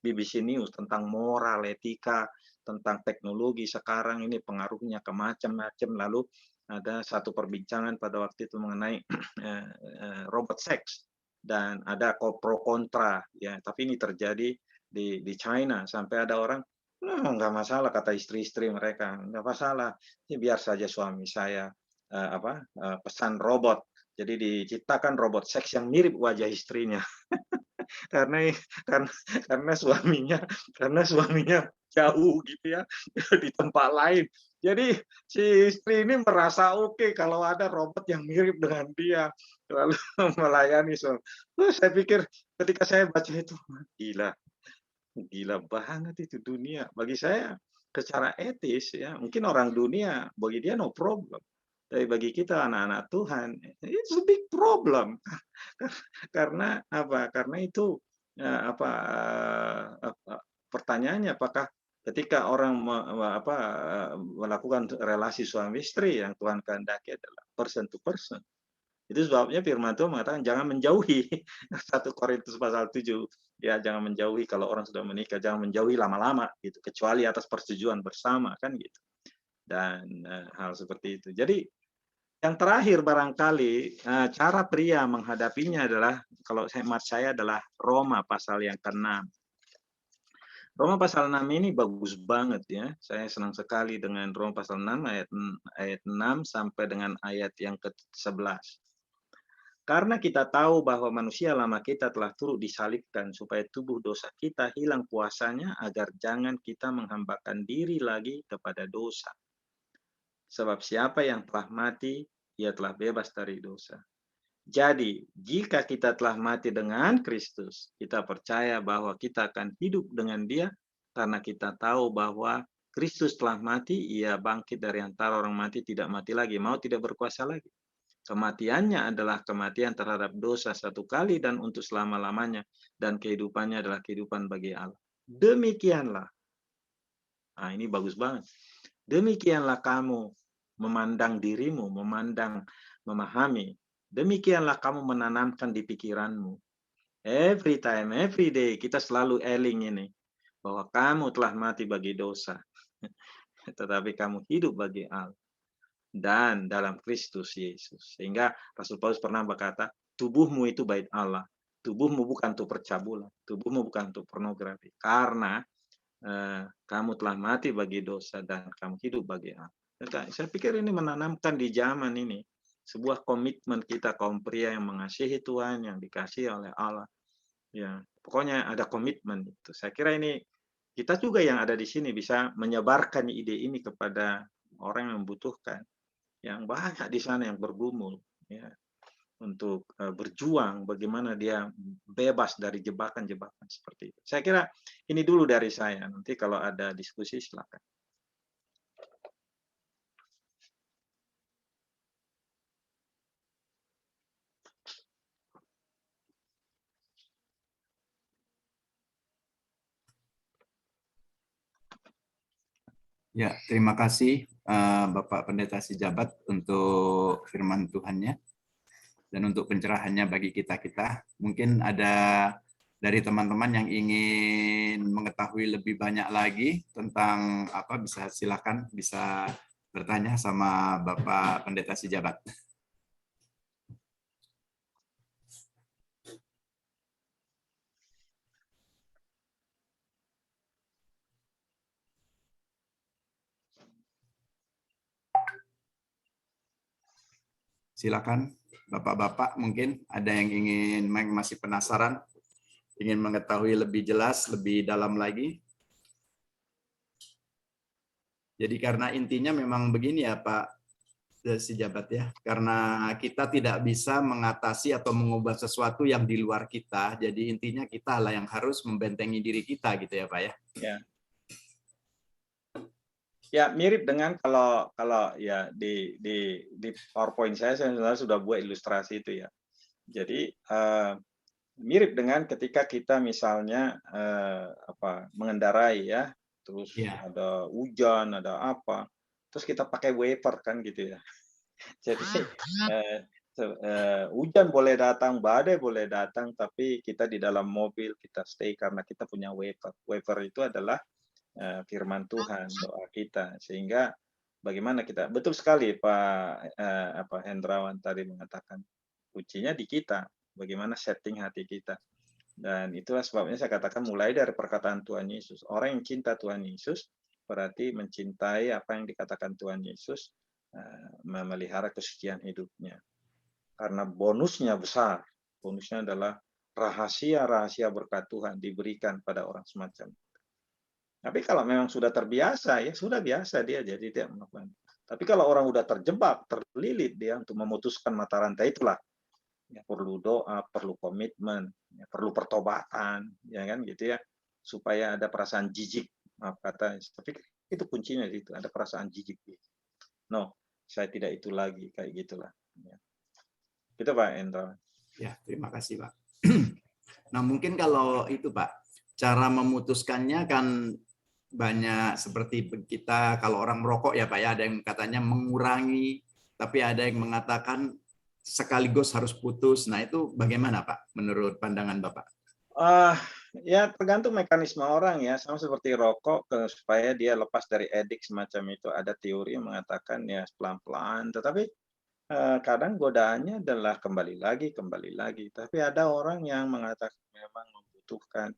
BBC News tentang moral, etika, tentang teknologi sekarang ini pengaruhnya ke macam-macam. Lalu ada satu perbincangan pada waktu itu mengenai robot seks, dan ada pro kontra, ya, tapi ini terjadi di China, sampai ada orang nggak masalah, kata istri-istri mereka, nggak masalah, ini biar saja suami saya pesan robot, jadi diciptakan robot seks yang mirip wajah istrinya. karena karena karena suaminya jauh gitu ya di tempat lain. Jadi si istri ini merasa oke kalau ada robot yang mirip dengan dia lalu melayani suami. Saya pikir ketika saya baca itu gila, gila banget itu dunia. Bagi saya secara etis ya mungkin orang dunia bagi dia no problem. Tapi bagi kita anak-anak Tuhan, it's a big problem. Karena apa? Karena itu pertanyaannya apakah ketika orang melakukan relasi suami istri yang Tuhan kehendaki adalah person to person. Itu sebabnya firman Tuhan mengatakan jangan menjauhi. 1 Korintus pasal 7. Ya, jangan menjauhi kalau orang sudah menikah, jangan menjauhi lama-lama gitu, kecuali atas persetujuan bersama kan gitu. Dan hal seperti itu. Jadi yang terakhir barangkali cara pria menghadapinya adalah kalau hemat saya adalah Roma pasal yang ke-6. Roma pasal 6 ini bagus banget ya. Saya senang sekali dengan Roma pasal 6 ayat 6 sampai dengan ayat yang ke-11. Karena kita tahu bahwa manusia lama kita telah turut disalibkan supaya tubuh dosa kita hilang kuasanya agar jangan kita menghambakan diri lagi kepada dosa. Sebab siapa yang telah mati, ia telah bebas dari dosa. Jadi, jika kita telah mati dengan Kristus, kita percaya bahwa kita akan hidup dengan Dia karena kita tahu bahwa Kristus telah mati, ia bangkit dari antara orang mati, tidak mati lagi, maut tidak berkuasa lagi. Kematiannya adalah kematian terhadap dosa satu kali dan untuk selama-lamanya, dan kehidupannya adalah kehidupan bagi Allah. Demikianlah. Nah, ini bagus banget. Demikianlah kamu memandang dirimu, memahami. Demikianlah kamu menanamkan di pikiranmu. Every time, every day, kita selalu eling ini. Bahwa kamu telah mati bagi dosa. Tetapi kamu hidup bagi Allah. Dan dalam Kristus Yesus. Sehingga Rasul Paulus pernah berkata, tubuhmu itu bait Allah. Tubuhmu bukan untuk percabulan. Tubuhmu bukan untuk pornografi. Karena kamu telah mati bagi dosa dan kamu hidup bagi Allah. Saya pikir ini menanamkan di zaman ini sebuah komitmen kita kaum pria yang mengasihi Tuhan, yang dikasihi oleh Allah. Ya, pokoknya ada komitmen itu. Saya kira ini kita juga yang ada di sini bisa menyebarkan ide ini kepada orang yang membutuhkan, yang banyak di sana yang bergumul, ya, untuk berjuang bagaimana dia bebas dari jebakan-jebakan seperti itu. Saya kira ini dulu dari saya. Nanti kalau ada diskusi silakan. Ya, terima kasih Bapak Pendeta Sijabat untuk firman Tuhannya dan untuk pencerahannya bagi kita-kita. Mungkin ada dari teman-teman yang ingin mengetahui lebih banyak lagi tentang apa, bisa silakan bisa bertanya sama Bapak Pendeta Sijabat. Silakan Bapak-bapak, mungkin ada yang ingin masih penasaran, ingin mengetahui lebih jelas, lebih dalam lagi. Jadi karena intinya memang begini ya Pak Sijabat ya, karena kita tidak bisa mengatasi atau mengubah sesuatu yang di luar kita, jadi intinya kita lah yang harus membentengi diri kita gitu ya Pak ya. Ya. Ya, mirip dengan kalau ya di PowerPoint saya sebenarnya sudah buat ilustrasi itu ya. Jadi mirip dengan ketika kita misalnya mengendarai ya, terus ada hujan, ada apa, terus kita pakai wiper kan gitu ya. Jadi hujan boleh datang, badai boleh datang, tapi kita di dalam mobil kita stay karena kita punya wiper. Wiper itu adalah firman Tuhan, doa kita, sehingga bagaimana kita, betul sekali Pak Hendrawan tadi mengatakan kuncinya di kita, bagaimana setting hati kita. Dan itulah sebabnya saya katakan mulai dari perkataan Tuhan Yesus. Orang yang cinta Tuhan Yesus berarti mencintai apa yang dikatakan Tuhan Yesus, memelihara kesucian hidupnya. Karena bonusnya besar. Bonusnya adalah rahasia-rahasia berkat Tuhan diberikan pada orang semacam itu. Tapi kalau memang sudah terbiasa, ya sudah biasa dia jadi tidak melakukan. Tapi kalau orang sudah terjebak, terlilit dia untuk memutuskan mata rantai, itulah ya perlu doa, perlu komitmen, ya, perlu pertobatan, ya kan gitu ya, supaya ada perasaan jijik, maaf kata, tapi itu kuncinya itu, ada perasaan jijik. No, saya tidak itu lagi, kayak gitulah. Ya. Gitu Pak Endo. Ya, terima kasih Pak. Nah mungkin kalau itu Pak, cara memutuskannya kan banyak seperti kita kalau orang merokok ya Pak ya, ada yang katanya mengurangi, tapi ada yang mengatakan sekaligus harus putus. Nah itu bagaimana Pak menurut pandangan Bapak? Ya tergantung mekanisme orang ya, sama seperti rokok supaya dia lepas dari edik semacam itu. Ada teori yang mengatakan ya pelan-pelan, tetapi kadang godaannya adalah kembali lagi. Tapi ada orang yang mengatakan memang membutuhkan.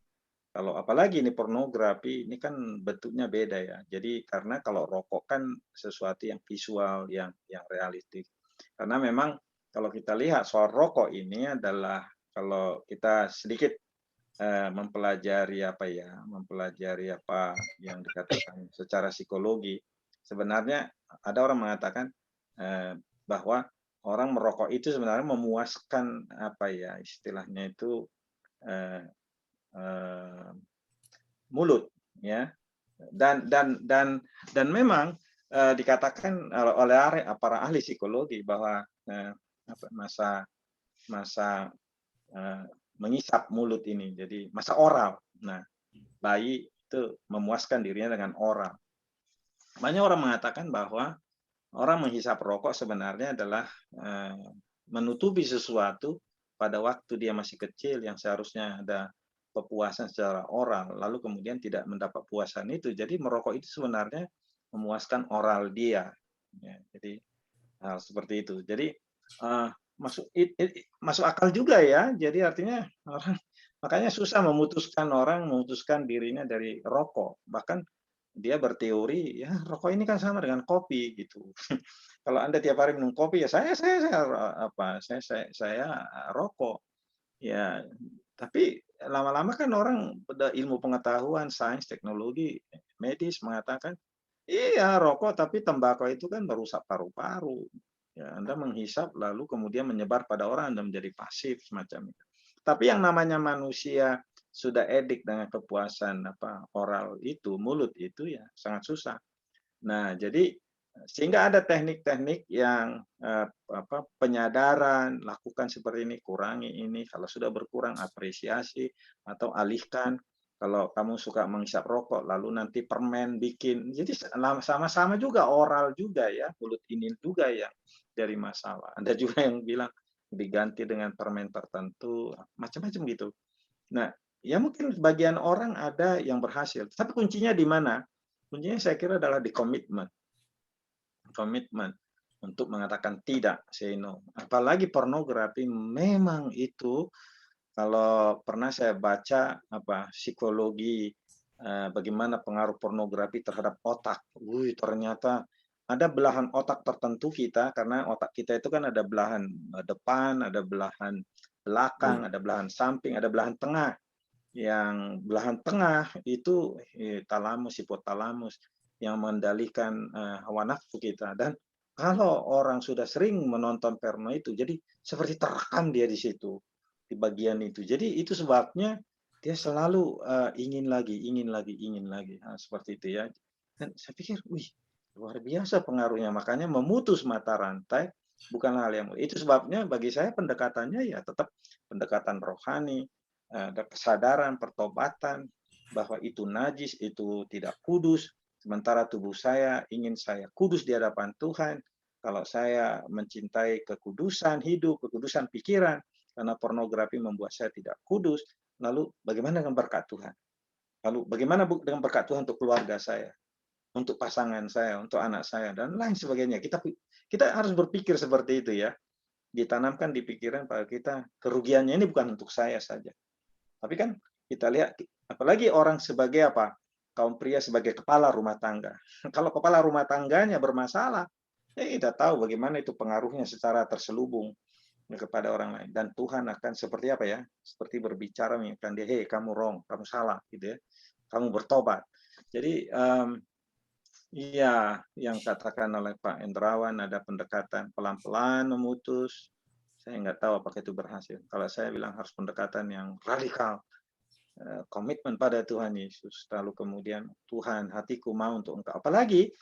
Kalau apalagi ini pornografi, ini kan bentuknya beda ya. Jadi karena kalau rokok kan sesuatu yang visual, yang realistis. Karena memang kalau kita lihat soal rokok ini adalah kalau kita sedikit mempelajari apa yang dikatakan secara psikologi, sebenarnya ada orang mengatakan bahwa orang merokok itu sebenarnya memuaskan apa ya istilahnya itu mulut ya, dan memang dikatakan oleh para ahli psikologi bahwa masa mengisap mulut ini, jadi masa oral. Nah, bayi itu memuaskan dirinya dengan oral. Banyak orang mengatakan bahwa orang menghisap rokok sebenarnya adalah menutupi sesuatu pada waktu dia masih kecil yang seharusnya ada kepuasan secara oral, lalu kemudian tidak mendapat puasan itu. Jadi merokok itu sebenarnya memuaskan oral dia. Ya, jadi hal seperti itu. Jadi masuk akal juga ya. Jadi artinya orang makanya susah memutuskan dirinya dari rokok. Bahkan dia berteori ya rokok ini kan sama dengan kopi gitu. Kalau Anda tiap hari minum kopi ya saya rokok. Ya, tapi lama-lama kan orang pada ilmu pengetahuan, sains, teknologi, medis mengatakan iya rokok tapi tembakau itu kan merusak paru-paru. Ya, Anda menghisap lalu kemudian menyebar pada orang, Anda menjadi pasif semacam itu. Tapi yang namanya manusia sudah edik dengan kepuasan oral itu, mulut itu ya sangat susah. Nah, jadi sehingga ada teknik-teknik yang penyadaran, lakukan seperti ini, kurangi ini, kalau sudah berkurang apresiasi atau alihkan. Kalau kamu suka menghisap rokok, lalu nanti permen bikin. Jadi sama-sama juga oral juga ya, mulut ini juga yang dari masalah. Ada juga yang bilang diganti dengan permen tertentu, macam-macam gitu. Nah, ya mungkin bagian orang ada yang berhasil. Tapi kuncinya di mana? Kuncinya saya kira adalah di komitmen. Komitmen untuk mengatakan tidak, say no. Apalagi pornografi memang itu kalau pernah saya baca psikologi bagaimana pengaruh pornografi terhadap otak. Ternyata ada belahan otak tertentu kita karena otak kita itu kan ada belahan depan, ada belahan belakang, ada belahan samping, ada belahan tengah. Yang belahan tengah itu talamus, hipotalamus yang mengendalikan hawa nafsu kita. Dan kalau orang sudah sering menonton porno itu, jadi seperti terekam dia di situ, di bagian itu. Jadi itu sebabnya dia selalu ingin lagi. Nah, seperti itu ya. Dan saya pikir, luar biasa pengaruhnya. Makanya memutus mata rantai bukan hal yang mudah. Itu sebabnya bagi saya pendekatannya ya tetap pendekatan rohani, ada kesadaran, pertobatan bahwa itu najis, itu tidak kudus. Sementara tubuh saya ingin saya kudus di hadapan Tuhan. Kalau saya mencintai kekudusan hidup, kekudusan pikiran, karena pornografi membuat saya tidak kudus, lalu bagaimana dengan berkat Tuhan? Lalu bagaimana dengan berkat Tuhan untuk keluarga saya, untuk pasangan saya, untuk anak saya, dan lain sebagainya. Kita harus berpikir seperti itu ya. Ditanamkan di pikiran pada kita, kerugiannya ini bukan untuk saya saja. Tapi kan kita lihat, apalagi orang sebagai kaum pria sebagai kepala rumah tangga. Kalau kepala rumah tangganya bermasalah, ya kita tahu bagaimana itu pengaruhnya secara terselubung kepada orang lain, dan Tuhan akan seperti apa ya? Seperti berbicara mengingatkan dia, "Hei, kamu wrong, kamu salah," gitu ya. Kamu bertobat. Jadi iya, yang katakan oleh Pak Endrawan, ada pendekatan pelan-pelan memutus. Saya nggak tahu apakah itu berhasil. Kalau saya bilang harus pendekatan yang radikal, komitmen pada Tuhan Yesus. Lalu kemudian, Tuhan, hatiku mau untuk Engkau. Apalagi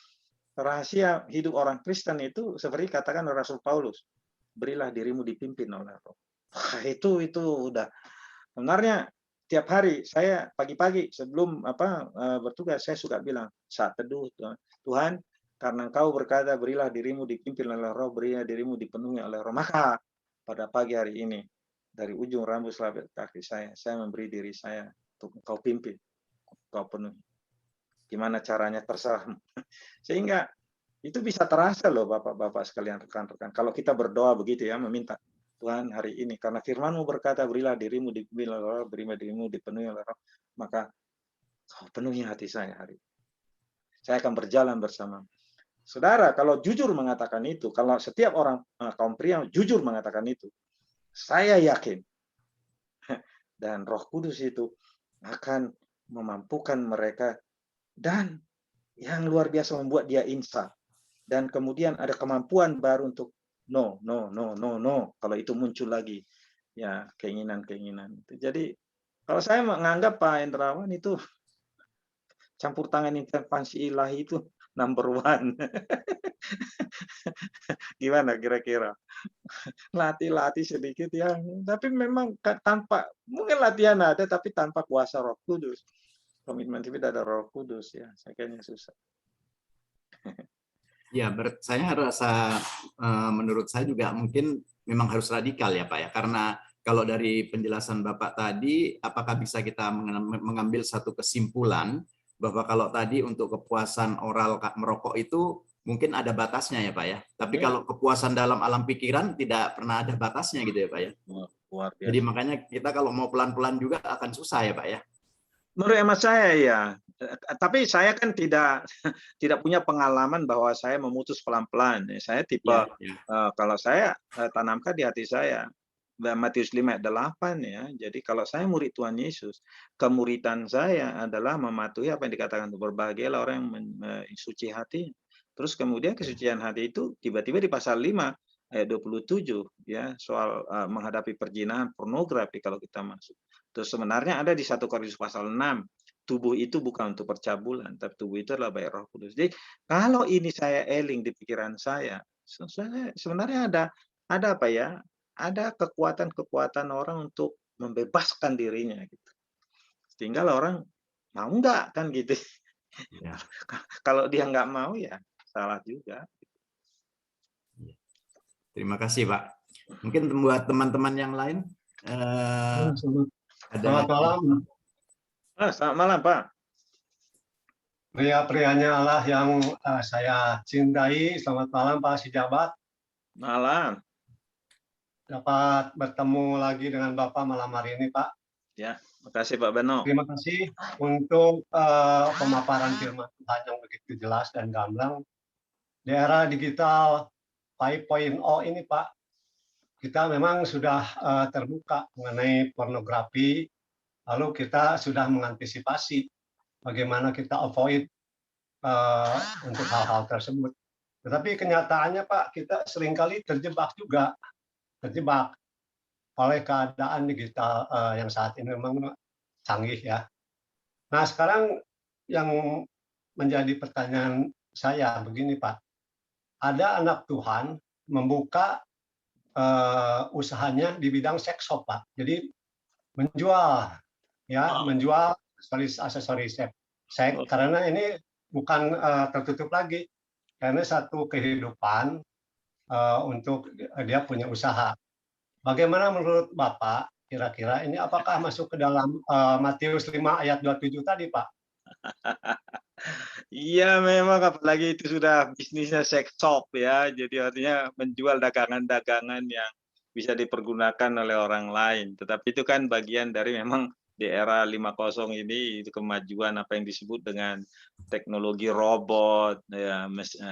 rahasia hidup orang Kristen itu seperti katakan Rasul Paulus, berilah dirimu dipimpin oleh Roh. Wah, itu udah sebenarnya tiap hari saya pagi-pagi sebelum bertugas saya suka bilang saat teduh, Tuhan, karena Engkau berkata berilah dirimu dipimpin oleh Roh, berilah dirimu dipenuhi oleh Roh, maka pada pagi hari ini dari ujung rambut sampai kaki saya memberi diri saya untuk Engkau pimpin, Engkau penuhi. Gimana caranya terserah. Sehingga itu bisa terasa loh Bapak-bapak sekalian, rekan-rekan. Kalau kita berdoa begitu ya, meminta Tuhan hari ini, karena firman-Mu berkata, berilah dirimu dipenuhi oleh Roh, berilah dirimu dipenuhi oleh Roh, maka Kau penuhi hati saya hari ini. Saya akan berjalan bersama. Saudara, kalau jujur mengatakan itu, kalau setiap orang kaum pria jujur mengatakan itu, saya yakin dan Roh Kudus itu akan memampukan mereka, dan yang luar biasa membuat dia insaf. Dan kemudian ada kemampuan baru untuk no. Kalau itu muncul lagi, ya keinginan-keinginan. Jadi kalau saya menganggap Pak Endrawan itu campur tangan intervensi ilahi itu number one. Gimana kira-kira? Latih-latih sedikit ya, tapi memang tanpa, mungkin latihan ada, tapi tanpa kuasa Roh Kudus. Komitmen tidak ada Roh Kudus ya, saya kayaknya susah. Ya, saya rasa menurut saya juga mungkin memang harus radikal ya Pak ya, karena kalau dari penjelasan Bapak tadi, apakah bisa kita mengambil satu kesimpulan bahwa kalau tadi untuk kepuasan oral merokok itu mungkin ada batasnya ya Pak ya, tapi kalau kepuasan dalam alam pikiran tidak pernah ada batasnya gitu ya Pak ya. Luar biasa. Jadi makanya kita kalau mau pelan-pelan juga akan susah ya Pak ya. Menurut hemat saya ya, tapi saya kan tidak punya pengalaman bahwa saya memutus pelan-pelan. Saya tipe kalau saya tanamkan di hati saya Matius 5:8 ya. Jadi kalau saya murid Tuhan Yesus, kemuridan saya adalah mematuhi apa yang dikatakan, berbahagialah orang yang suci hati. Terus kemudian kesucian hati itu tiba-tiba di pasal 5 ayat 27 ya, soal menghadapi perzinahan, pornografi kalau kita masuk. Terus sebenarnya ada di 1 Korintus pasal 6, tubuh itu bukan untuk percabulan, tapi tubuh itu adalah baik Roh Kudus. Jadi kalau ini saya eling di pikiran saya sebenarnya ada apa ya? Ada kekuatan-kekuatan orang untuk membebaskan dirinya gitu. Tinggal orang mau nggak kan gitu. Ya. Kalau dia nggak mau ya salah juga. Terima kasih Pak. Mungkin buat teman-teman yang lain. Selamat malam. Selamat malam Pak. Pria-prianya Allah yang saya cintai. Selamat malam Pak Sijabat. Malam. Dapat bertemu lagi dengan Bapak malam hari ini Pak. Ya, makasih Pak Beno. Terima kasih untuk pemaparan firman Tuhan yang begitu jelas dan gamblang. Di era digital 5.0 ini Pak, kita memang sudah terbuka mengenai pornografi, lalu kita sudah mengantisipasi bagaimana kita avoid untuk hal-hal tersebut. Tetapi kenyataannya Pak, kita seringkali terjebak oleh keadaan digital yang saat ini memang canggih ya. Nah sekarang yang menjadi pertanyaan saya begini Pak, ada anak Tuhan membuka usahanya di bidang seks shop Pak, jadi menjual aksesoris seks, karena ini bukan tertutup lagi, karena satu kehidupan untuk dia punya usaha. Bagaimana menurut Bapak kira-kira ini apakah masuk ke dalam Matius 5 ayat 27 tadi Pak? Iya memang, apalagi itu sudah bisnisnya seks shop ya, jadi artinya menjual dagangan-dagangan yang bisa dipergunakan oleh orang lain. Tetapi itu kan bagian dari memang di era 5.0 ini, itu kemajuan apa yang disebut dengan teknologi robot, ya,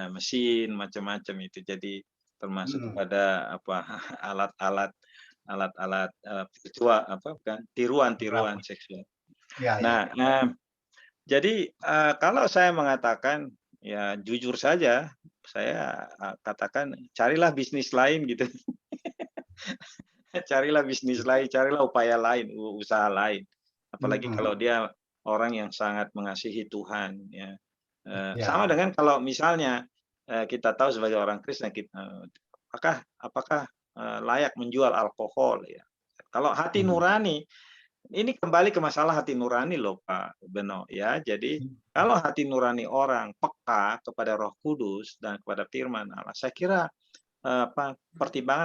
mesin, macam-macam itu. Jadi termasuk kepada alat-alat virtual bukan tiruan seksual. Ya, ya. Nah, jadi kalau saya mengatakan ya jujur saja, saya katakan carilah bisnis lain gitu. Carilah bisnis lain, carilah upaya lain, usaha lain. Apalagi kalau dia orang yang sangat mengasihi Tuhan, ya. Ya. Sama dengan kalau misalnya kita tahu sebagai orang Kristen, apakah layak menjual alkohol, ya. Kalau hati nurani, ini kembali ke masalah hati nurani loh Pak Beno, ya. Jadi kalau hati nurani orang peka kepada Roh Kudus dan kepada Firman Allah, saya kira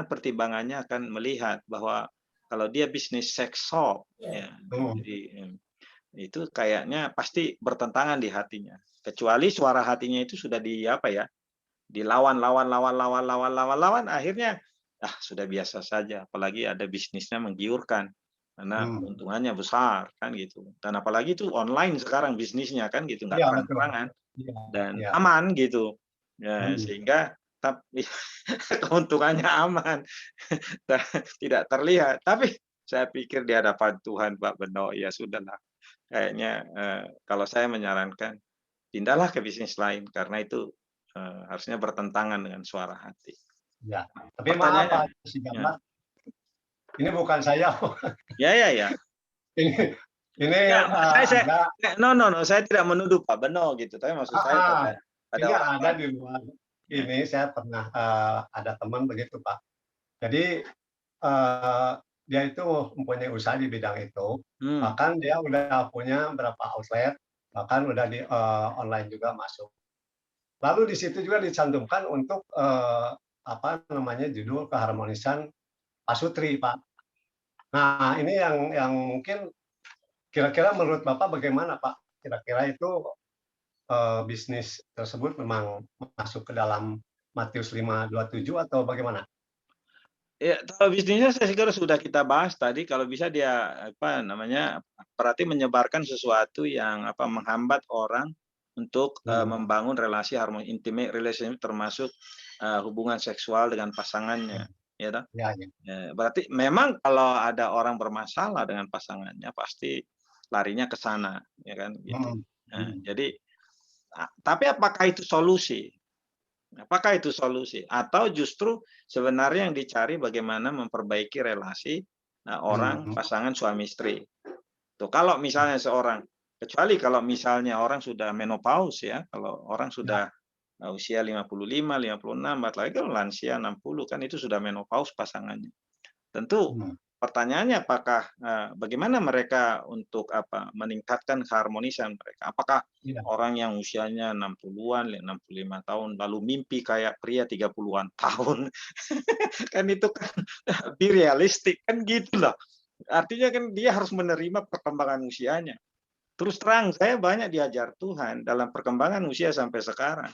pertimbangannya akan melihat bahwa kalau dia bisnis seks shop, ya, jadi itu kayaknya pasti bertentangan di hatinya. Kecuali suara hatinya itu sudah dilawan, akhirnya sudah biasa saja. Apalagi ada bisnisnya menggiurkan karena keuntungannya besar kan gitu. Dan apalagi itu online sekarang bisnisnya kan gitu, nggak Iya, terang-terangan dan Iya. aman gitu. Ya, sehingga tapi keuntungannya aman, tidak terlihat. Tapi saya pikir di hadapan Tuhan Pak Beno, ya sudahlah. Kayaknya kalau saya menyarankan pindahlah ke bisnis lain karena itu harusnya bertentangan dengan suara hati. Ya. Tapi maaf Pak Si Gambar, ini bukan saya. Ya. Ini saya tidak menuduh Pak Beno gitu, tapi maksud saya pada ini orang ada di luar. Ini saya pernah ada teman begitu Pak. Jadi dia itu mempunyai usaha di bidang itu, bahkan dia udah punya berapa outlet, bahkan udah di online juga masuk. Lalu di situ juga dicantumkan untuk judul keharmonisan pasutri, Pak. Nah, ini yang mungkin kira-kira menurut Bapak bagaimana, Pak? Kira-kira itu bisnis tersebut memang masuk ke dalam Matius 5:27 atau bagaimana? Ya, kalau bisnisnya saya kira sudah kita bahas tadi. Kalau bisa dia berarti menyebarkan sesuatu yang menghambat orang untuk membangun relasi harmoni, intimate relationship, termasuk hubungan seksual dengan pasangannya, ya toh? Ya. Berarti memang kalau ada orang bermasalah dengan pasangannya pasti larinya ke sana, ya kan? Gitu. Jadi, tapi apakah itu solusi? Apakah itu solusi? Atau justru sebenarnya yang dicari bagaimana memperbaiki relasi orang pasangan suami istri. Tuh, kalau misalnya kecuali kalau misalnya orang sudah menopause, ya, kalau orang sudah usia 55, 56, apalagi kalau lansia 60 kan itu sudah menopause pasangannya. Tentu pertanyaannya apakah bagaimana mereka untuk meningkatkan keharmonisan mereka? Apakah orang yang usianya 60-an, 65 tahun lalu mimpi kayak pria 30-an tahun? Kan itu kan be realistik kan gitu loh. Artinya kan dia harus menerima perkembangan usianya. Terus terang saya banyak diajar Tuhan dalam perkembangan usia sampai sekarang.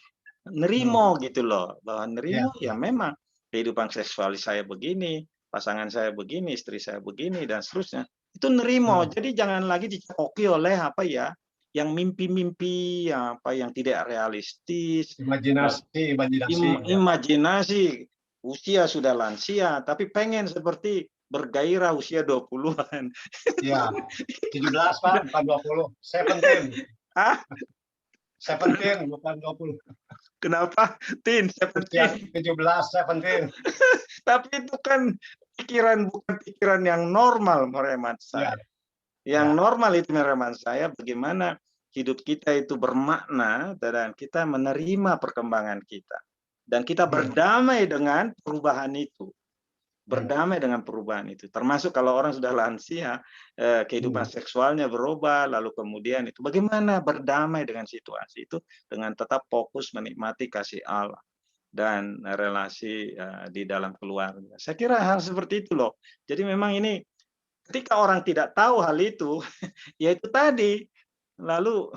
Nerimo gitu loh, bahwa nerimo ya memang kehidupan seksual saya begini, pasangan saya begini, istri saya begini, dan seterusnya. Itu nerimo. Jadi jangan lagi dicokoki oleh yang mimpi-mimpi, yang tidak realistis. Imajinasi. Usia sudah lansia, tapi pengen seperti bergairah usia 20-an. Iya, 17 Pak, bukan 20. 17. 17, bukan 20. Kenapa? 17. 17, 17. Tapi itu kan bukan pikiran yang normal menurut saya. Yang normal itu menurut saya bagaimana hidup kita itu bermakna dan kita menerima perkembangan kita. Dan kita berdamai dengan perubahan itu. Berdamai dengan perubahan itu. Termasuk kalau orang sudah lansia, kehidupan seksualnya berubah, lalu kemudian itu bagaimana berdamai dengan situasi itu dengan tetap fokus menikmati kasih Allah dan relasi di dalam keluarga. Saya kira hal seperti itu loh. Jadi memang ini ketika orang tidak tahu hal itu, ya itu tadi. Lalu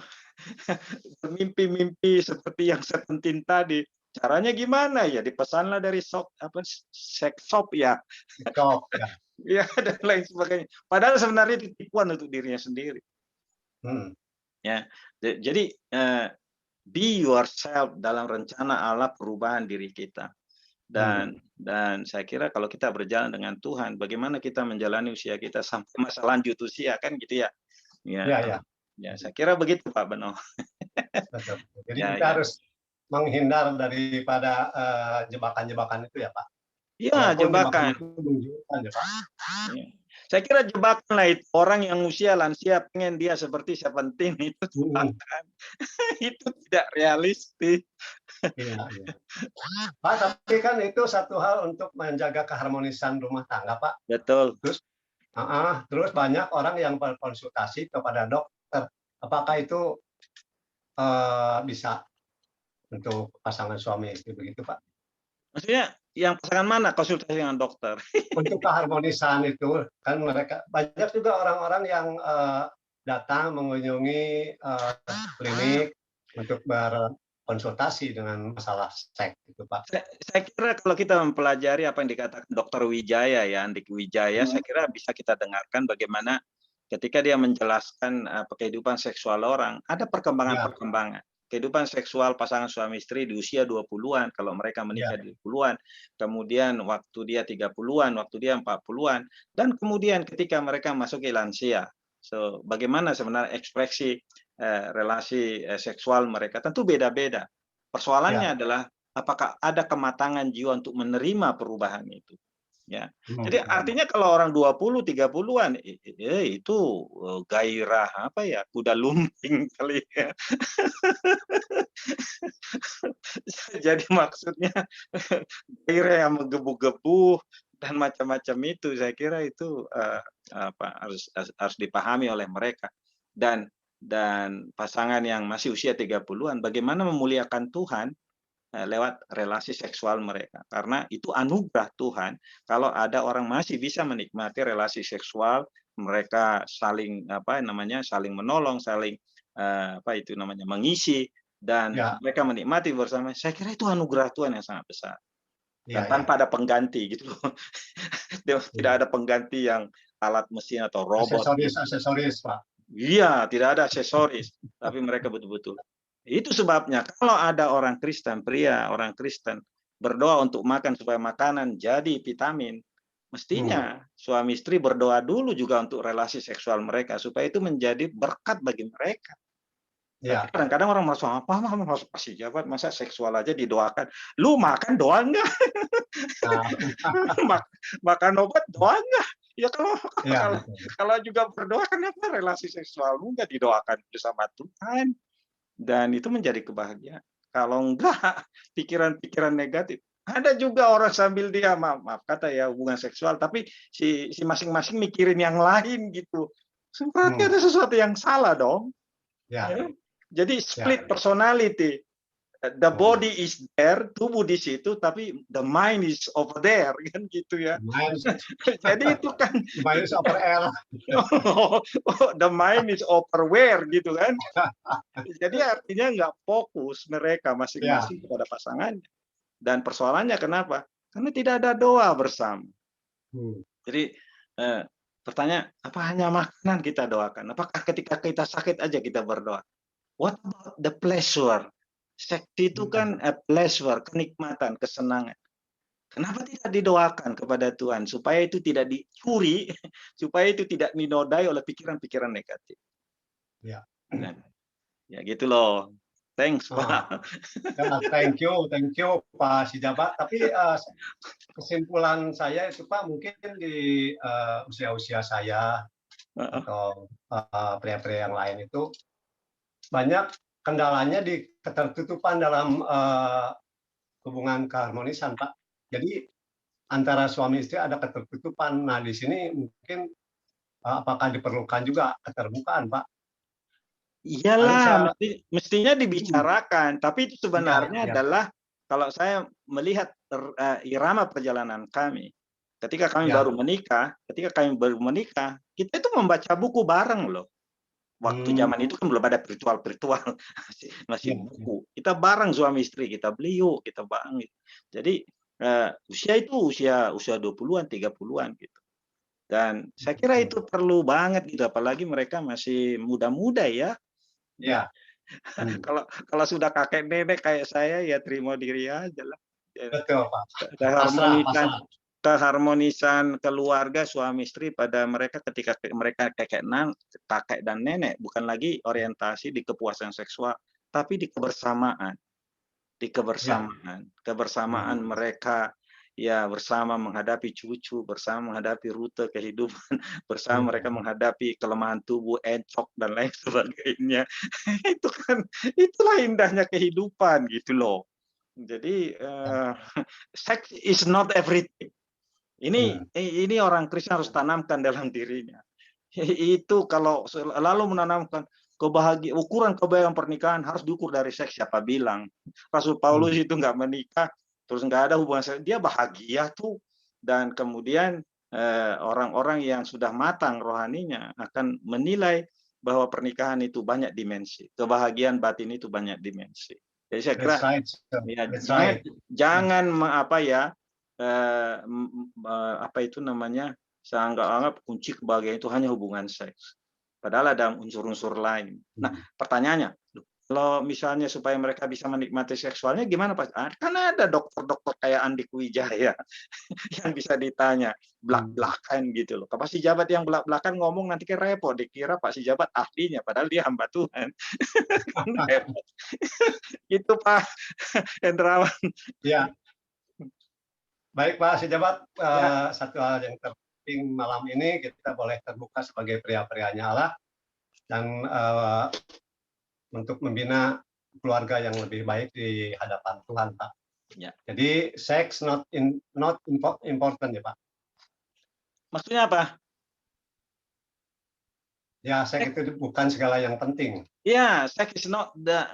bermimpi-mimpi seperti yang 17 tadi. Caranya gimana ya? Dipesanlah dari seks shop ya. Ya dan lain sebagainya. Padahal sebenarnya itu tipuan untuk dirinya sendiri. Ya. Jadi be yourself dalam rencana Allah perubahan diri kita. Dan saya kira kalau kita berjalan dengan Tuhan, bagaimana kita menjalani usia kita sampai masa lanjut usia, kan gitu ya. Iya, iya. Ya, saya kira begitu Pak Beno. Betul. Jadi Ya, kita ya. harus menghindar daripada jebakan-jebakan itu ya Pak. Ya, Walaupun jebakan jebakan. itu menunjukkan ya Pak. Ya. Saya kira jebakan lah itu. Orang yang usia lansia pengen dia seperti Seventeen itu jebakan. Itu tidak realistis. Iya, iya. Pak, tapi kan itu satu hal untuk menjaga keharmonisan rumah tangga Pak. Betul. Terus banyak orang yang berkonsultasi kepada dokter. Apakah itu bisa untuk pasangan suami istri begitu Pak? Maksudnya yang pasangan mana konsultasi dengan dokter? Untuk keharmonisan itu kan mereka banyak juga orang-orang yang datang mengunjungi klinik untuk berkonsultasi dengan masalah seks itu Pak. Saya kira kalau kita mempelajari apa yang dikatakan Dr. Wijaya ya, Andik Wijaya, saya kira bisa kita dengarkan bagaimana ketika dia menjelaskan kehidupan seksual orang, ada perkembangan-perkembangan. Kehidupan seksual pasangan suami istri di usia 20-an, kalau mereka menikah di 20-an, kemudian waktu dia 30-an, waktu dia 40-an, dan kemudian ketika mereka masuk ke lansia. So, bagaimana sebenarnya ekspresi relasi seksual mereka? Tentu beda-beda. Persoalannya adalah apakah ada kematangan jiwa untuk menerima perubahan itu. Ya. Jadi artinya kalau orang 20, 30-an itu gairah apa ya, kuda lumping kali ya. Jadi maksudnya gairah yang menggebu-gebu dan macam-macam itu, saya kira itu harus dipahami oleh mereka. Dan pasangan yang masih usia 30-an bagaimana memuliakan Tuhan lewat relasi seksual mereka, karena itu anugerah Tuhan kalau ada orang masih bisa menikmati relasi seksual, mereka saling saling menolong, saling mengisi, dan mereka menikmati bersama. Saya kira itu anugerah Tuhan yang sangat besar. Dan tanpa ada pengganti gitu loh. Tidak ada pengganti yang alat mesin atau robot. Aksesoris Pak. Iya, tidak ada aksesoris, tapi mereka betul-betul. Itu sebabnya kalau ada orang Kristen, pria, orang Kristen berdoa untuk makan supaya makanan jadi vitamin, mestinya suami istri berdoa dulu juga untuk relasi seksual mereka supaya itu menjadi berkat bagi mereka. Tapi kadang-kadang orang merasa apa masuk pasti jabat, masa seksual aja didoakan. Lu makan doa enggak? Makan obat doa enggak? Ya kalau juga berdoa, kenapa relasi seksualmu enggak didoakan bersama Tuhan? Dan itu menjadi kebahagiaan. Kalau enggak, pikiran-pikiran negatif. Ada juga orang sambil dia maaf kata ya hubungan seksual, tapi si masing-masing mikirin yang lain gitu. Berarti ada sesuatu yang salah dong. Jadi split personality. The body is there, tubuh di situ, tapi the mind is over there, kan gitu ya. Jadi itu kan the mind is over air. The mind is over where gitu kan. Jadi artinya nggak fokus mereka masing-masing kepada pasangannya. Dan persoalannya kenapa? Karena tidak ada doa bersama. Jadi pertanyaan, apa hanya makanan kita doakan? Apakah ketika kita sakit aja kita berdoa? What about the pleasure? Seks itu kan pleasure, kenikmatan, kesenangan. Kenapa tidak didoakan kepada Tuhan supaya itu tidak dicuri, supaya itu tidak dinodai oleh pikiran-pikiran negatif? Ya gitu loh. Thanks Pak. Thank you Pak Sijabat. Tapi kesimpulan saya itu Pak, mungkin di usia-usia saya atau pria-pria yang lain itu banyak kendalanya di ketertutupan dalam hubungan keharmonisan, Pak. Jadi antara suami istri ada ketertutupan. Nah, di sini mungkin apakah diperlukan juga keterbukaan, Pak? Iyalah, mestinya dibicarakan. Tapi itu sebenarnya adalah kalau saya melihat irama perjalanan kami, ketika kami baru menikah, kita itu membaca buku bareng loh. Waktu zaman itu kan belum ada virtual, masih buku. Kita bareng suami istri, kita beli yuk, kita bareng. Jadi usia itu usia 20-an, 30-an gitu. Dan saya kira itu perlu banget gitu, apalagi mereka masih muda-muda ya. Kalau sudah kakek nenek kayak saya ya terima diri aja lah. Betul, Pak. keharmonisan Pasrah. keharmonisan keluarga suami istri pada mereka ketika mereka kakek dan nenek, bukan lagi orientasi di kepuasan seksual, tapi di kebersamaan. Kebersamaan mereka ya bersama menghadapi cucu, bersama menghadapi rute kehidupan, bersama mereka menghadapi kelemahan tubuh, encok dan lain sebagainya. Itu kan itulah indahnya kehidupan gitu loh. Jadi sex is not everything. Ini orang Kristen harus tanamkan dalam dirinya. Itu kalau lalu menanamkan ukuran kebahagiaan pernikahan harus diukur dari seks. Siapa bilang Rasul Paulus itu nggak menikah terus nggak ada hubungan seks, dia bahagia tuh. Dan kemudian orang-orang yang sudah matang rohaninya akan menilai bahwa pernikahan itu banyak dimensi, kebahagiaan batin itu banyak dimensi. Jadi saya kira jangan apa itu namanya, saya anggap kunci kebahagiaan itu hanya hubungan seks. Padahal ada unsur-unsur lain. Nah, pertanyaannya, kalau misalnya supaya mereka bisa menikmati seksualnya gimana Pak? Kan ada dokter-dokter kayak Andik Wijaya yang bisa ditanya belak-belakan gitu loh. Pak Sijabat yang belak-belakan ngomong nanti kan repot, dikira Pak Sijabat ahlinya, padahal dia hamba Tuhan. Itu Pak Hendrawan. Ya. Baik Pak Sijabat, satu hal yang terpenting malam ini kita boleh terbuka sebagai pria-prianya Allah dan untuk membina keluarga yang lebih baik di hadapan Tuhan, Pak. Ya. Jadi sex not important ya Pak. Maksudnya apa? Ya, seks itu bukan segala yang penting. Ya, sex is not the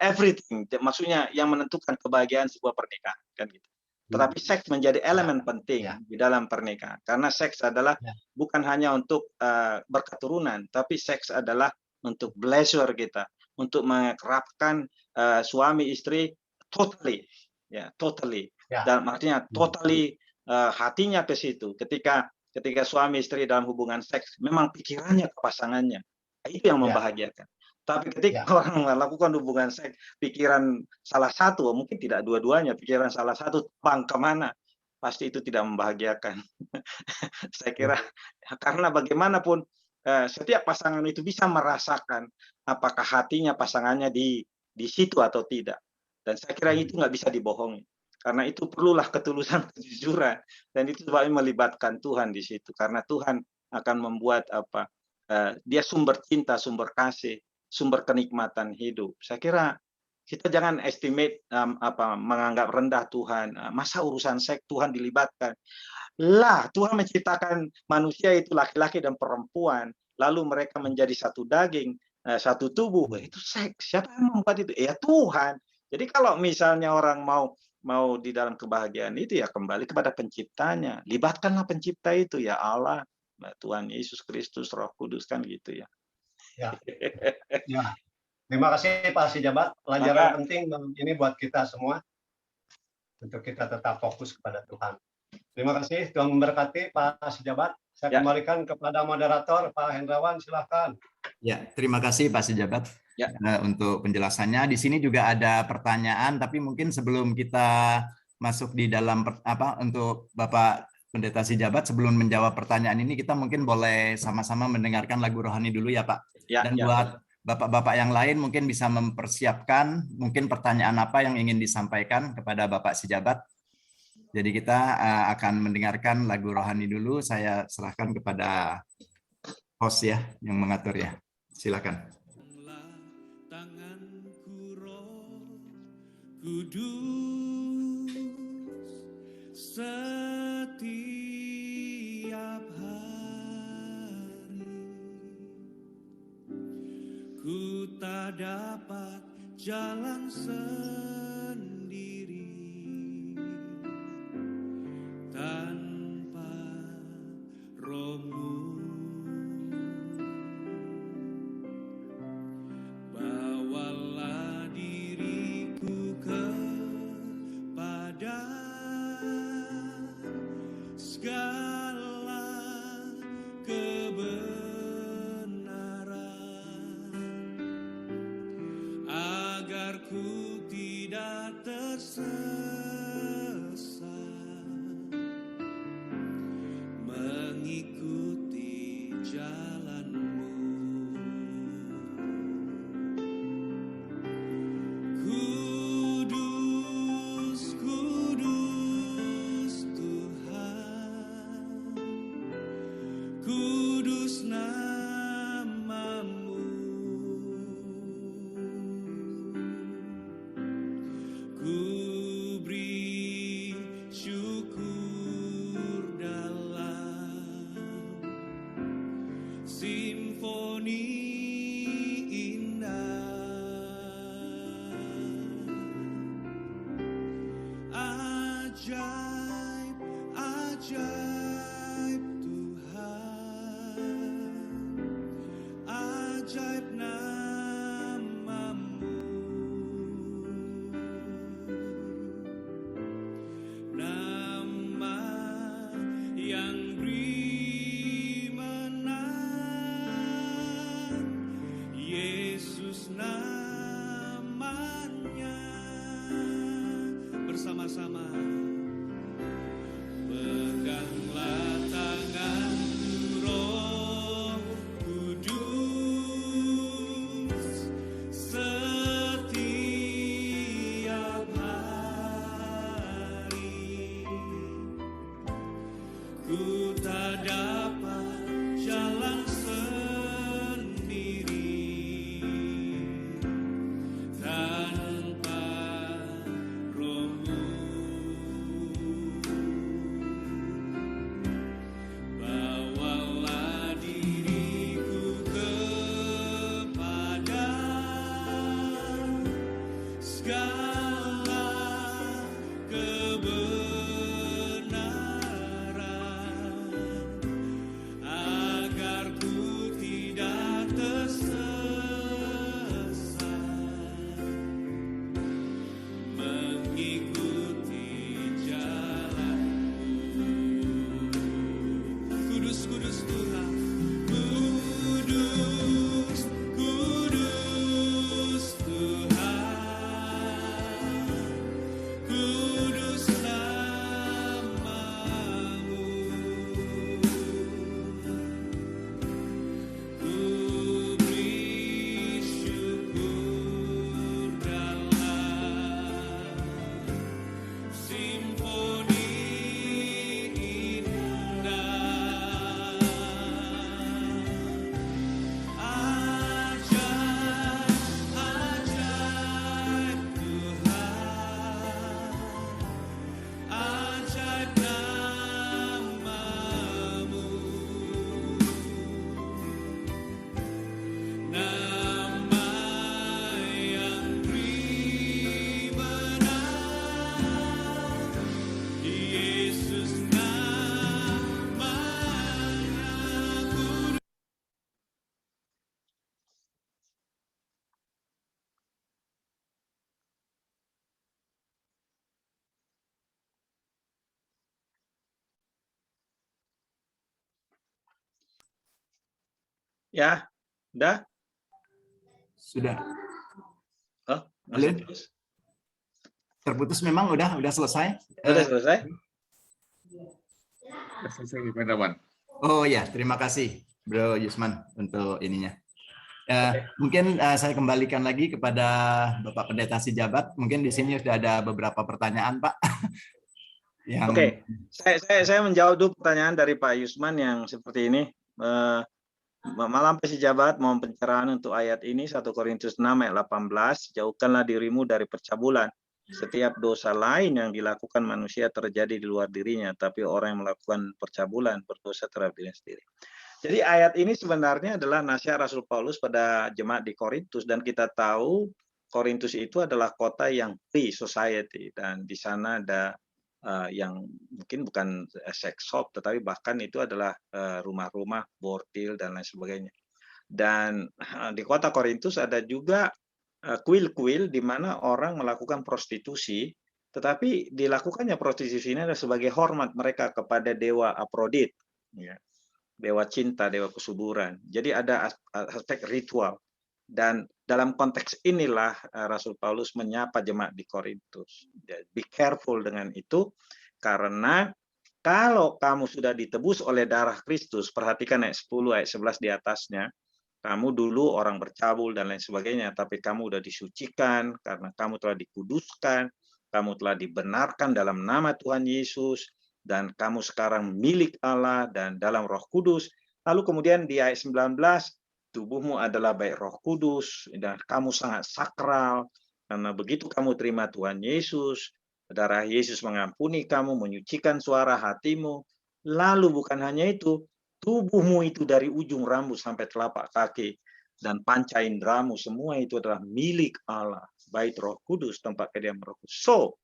everything. Maksudnya yang menentukan kebahagiaan sebuah pernikahan kan gitu. Tetapi seks menjadi elemen penting di dalam pernikahan. Karena seks adalah bukan hanya untuk berketurunan, tapi seks adalah untuk pleasure kita, untuk mengerapkan suami istri totally, dan artinya totally hatinya ke situ. Ketika suami istri dalam hubungan seks, memang pikirannya ke pasangannya, itu yang membahagiakan. Tapi ketika orang melakukan hubungan seks, pikiran salah satu, mungkin tidak dua-duanya, pikiran salah satu terbang kemana, pasti itu tidak membahagiakan. Saya kira karena bagaimanapun setiap pasangan itu bisa merasakan apakah hatinya pasangannya di situ atau tidak. Dan saya kira itu nggak bisa dibohongi. Karena itu perlulah ketulusan, kejujuran. Dan itu sebabnya melibatkan Tuhan di situ. Karena Tuhan akan membuat dia sumber cinta, sumber kasih, sumber kenikmatan hidup. Saya kira kita jangan estimate menganggap rendah Tuhan. Masa urusan seks Tuhan dilibatkan? Lah, Tuhan menciptakan manusia itu laki-laki dan perempuan, lalu mereka menjadi satu daging, satu tubuh. Itu seks. Siapa yang membuat itu? Ya Tuhan. Jadi kalau misalnya orang mau di dalam kebahagiaan itu ya kembali kepada penciptanya. Libatkanlah pencipta itu ya Allah, Tuhan Yesus Kristus, Roh Kudus kan gitu ya. Ya. Terima kasih Pak Sijabat. Pelajaran penting ini buat kita semua untuk kita tetap fokus kepada Tuhan. Terima kasih, Tuhan memberkati Pak Sijabat. Saya kembalikan kepada moderator Pak Hendrawan, silakan. Ya, terima kasih Pak Sijabat untuk penjelasannya. Di sini juga ada pertanyaan, tapi mungkin sebelum kita masuk di dalam untuk Bapak Pendeta Sijabat, sebelum menjawab pertanyaan ini, kita mungkin boleh sama-sama mendengarkan lagu rohani dulu ya Pak. Dan buat Bapak-bapak yang lain mungkin bisa mempersiapkan mungkin pertanyaan apa yang ingin disampaikan kepada Bapak Sijabat. Jadi kita akan mendengarkan lagu rohani dulu. Saya serahkan kepada host ya yang mengatur ya. Silakan. Tanganku Roh Kudus setiap hari, ku tak dapat jalan sendiri tanpa Roh-Mu. Bawalah diriku kepada segala kebenaran, agar ku tidak tersesat simfoni indah. Ajaib, ajaib Tuhan, ajaib namamu, nama yang beri menang, Yesus namanya. Bersama-sama peganglah tanganku, Roh Kudus, setiap hari. Ku tak dapat jalan sendiri tanpa Roh-Mu. Bawalah diriku kepada segala kebenaran, agar ku tidak tersesat mengikuti jalan-Mu. Kudus, kudus Tuhan, kudus, kudus Tuhan, kudus namamu. Ku beri syukur dalam simfoni indah. Ajaib, ajaib Tuhan, ajaib namamu, nama yang beri menang, Yesus namanya. Ya, udah? Sudah. Oh, masih Halo? terus? Terputus memang udah selesai. Udah selesai? Selesai Pak Wan. Oh ya, terima kasih Bro Yusman untuk ininya. Mungkin saya kembalikan lagi kepada Bapak Pendeta Sijabat. Mungkin di sini sudah ada beberapa pertanyaan, Pak. Oke, saya menjawab dulu pertanyaan dari Pak Yusman yang seperti ini. Malam Sijabat, mohon pencerahan untuk ayat ini 1 Korintus 6 ayat 18. Jauhkanlah dirimu dari percabulan. Setiap dosa lain yang dilakukan manusia terjadi di luar dirinya, tapi orang yang melakukan percabulan berdosa terhadap dirinya sendiri. Jadi ayat ini sebenarnya adalah nasihat Rasul Paulus pada jemaat di Korintus, dan kita tahu Korintus itu adalah kota yang free society, dan di sana ada yang mungkin bukan sex shop, tetapi bahkan itu adalah rumah-rumah, bordil, dan lain sebagainya. Dan di kota Korintus ada juga kuil-kuil di mana orang melakukan prostitusi, tetapi dilakukannya prostitusi ini adalah sebagai hormat mereka kepada dewa Aphrodite, ya, dewa cinta, dewa kesuburan. Jadi ada aspek ritual. Dan dalam konteks inilah Rasul Paulus menyapa jemaat di Korintus. Be careful dengan itu, karena kalau kamu sudah ditebus oleh darah Kristus, perhatikan ayat 10, ayat 11 di atasnya, kamu dulu orang bercabul dan lain sebagainya, tapi kamu sudah disucikan karena kamu telah dikuduskan, kamu telah dibenarkan dalam nama Tuhan Yesus, dan kamu sekarang milik Allah dan dalam Roh Kudus. Lalu kemudian di ayat 19, tubuhmu adalah baik Roh Kudus, dan kamu sangat sakral, karena begitu kamu terima Tuhan Yesus, darah Yesus mengampuni kamu, menyucikan suara hatimu. Lalu bukan hanya itu, tubuhmu itu dari ujung rambut sampai telapak kaki dan panca indramu semua itu adalah milik Allah, bait Roh Kudus, tempat kediaman Roh Kudus. So,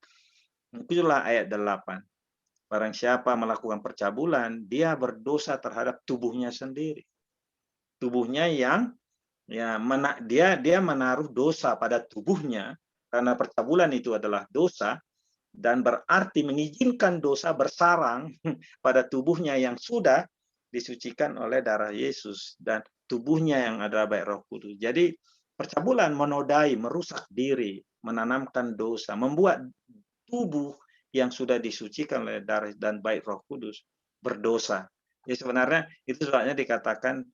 itulah ayat 8. Barang siapa melakukan percabulan, dia berdosa terhadap tubuhnya sendiri. Tubuhnya yang dia menaruh dosa pada tubuhnya, karena percabulan itu adalah dosa, dan berarti mengizinkan dosa bersarang pada tubuhnya yang sudah disucikan oleh darah Yesus, dan tubuhnya yang adalah bait Roh Kudus. Jadi percabulan menodai, merusak diri, menanamkan dosa, membuat tubuh yang sudah disucikan oleh darah dan bait Roh Kudus berdosa. Ya sebenarnya itu sebabnya dikatakan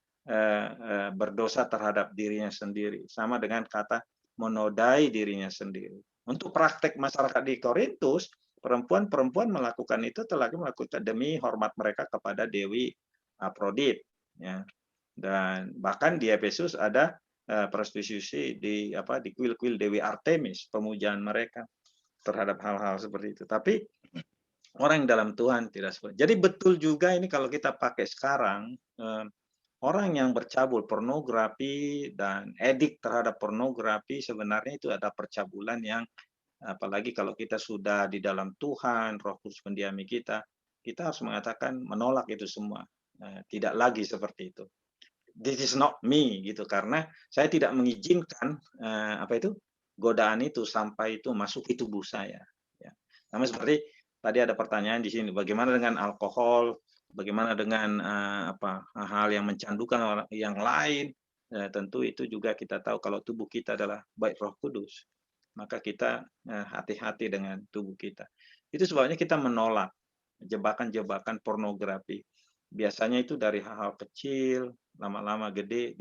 berdosa terhadap dirinya sendiri, sama dengan kata menodai dirinya sendiri. Untuk praktek masyarakat di Korintus, perempuan melakukan itu telah melakukan demi hormat mereka kepada Dewi Afrodit, ya. Dan bahkan di Efesus ada prostitusi di kuil-kuil Dewi Artemis, pemujaan mereka terhadap hal-hal seperti itu. Tapi orang dalam Tuhan tidak seperti. Jadi betul juga ini kalau kita pakai sekarang, orang yang bercabul pornografi dan edik terhadap pornografi sebenarnya itu ada percabulan yang, apalagi kalau kita sudah di dalam Tuhan, Roh Kudus mendiami kita harus mengatakan menolak itu semua. Tidak lagi seperti itu. This is not me gitu, karena saya tidak mengizinkan godaan itu sampai itu masuk ke tubuh saya. Ya. Sama seperti tadi ada pertanyaan di sini, bagaimana dengan alkohol, bagaimana dengan hal yang mencandukan orang yang lain. Tentu itu juga kita tahu kalau tubuh kita adalah bait Roh Kudus, maka kita hati-hati dengan tubuh kita. Itu sebabnya kita menolak jebakan-jebakan pornografi. Biasanya itu dari hal-hal kecil, lama-lama gede,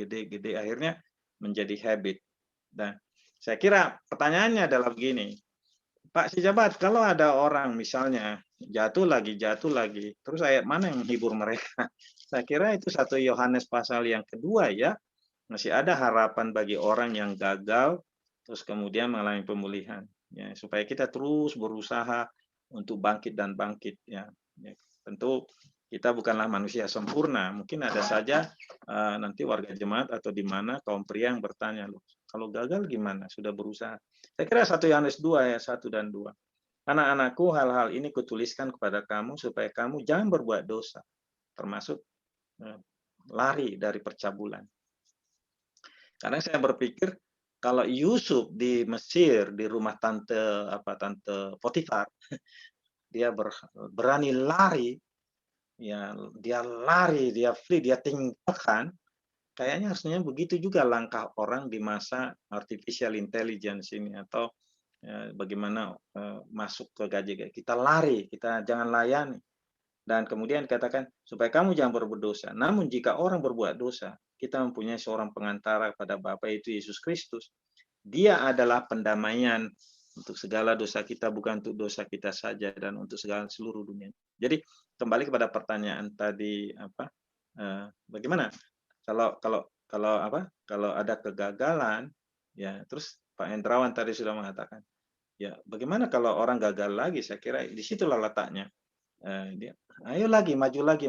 akhirnya menjadi habit. Dan saya kira pertanyaannya adalah begini, Pak Sejabat, kalau ada orang misalnya jatuh lagi, terus ayat mana yang menghibur mereka? Saya kira itu 1 Yohanes pasal yang kedua ya, masih ada harapan bagi orang yang gagal, terus kemudian mengalami pemulihan. Ya, supaya kita terus berusaha untuk bangkit. Ya. Tentu kita bukanlah manusia sempurna. Mungkin ada saja nanti warga jemaat atau di mana kaum pria yang bertanya, loh, kalau gagal gimana? Sudah berusaha. Saya kira 1 Yohanes 2 ayat 1 dan 2. Anak-anakku, hal-hal ini kutuliskan kepada kamu supaya kamu jangan berbuat dosa, termasuk lari dari percabulan. Karena saya berpikir kalau Yusuf di Mesir di rumah tante Potifar, dia berani lari, ya dia lari, dia flee, dia tinggalkan. Kayaknya harusnya begitu juga langkah orang di masa artificial intelligence ini, atau bagaimana masuk ke gaji kita lari, kita jangan layani. Dan kemudian katakan supaya kamu jangan berbuat dosa. Namun jika orang berbuat dosa, kita mempunyai seorang pengantara pada Bapa, itu Yesus Kristus. Dia adalah pendamaian untuk segala dosa kita, bukan untuk dosa kita saja, dan untuk segala seluruh dunia. Jadi kembali kepada pertanyaan tadi, bagaimana kalau ada kegagalan, ya terus Pak Hendrawan tadi sudah mengatakan, ya bagaimana kalau orang gagal lagi? Saya kira disitulah letaknya. Dia ayo lagi, maju lagi,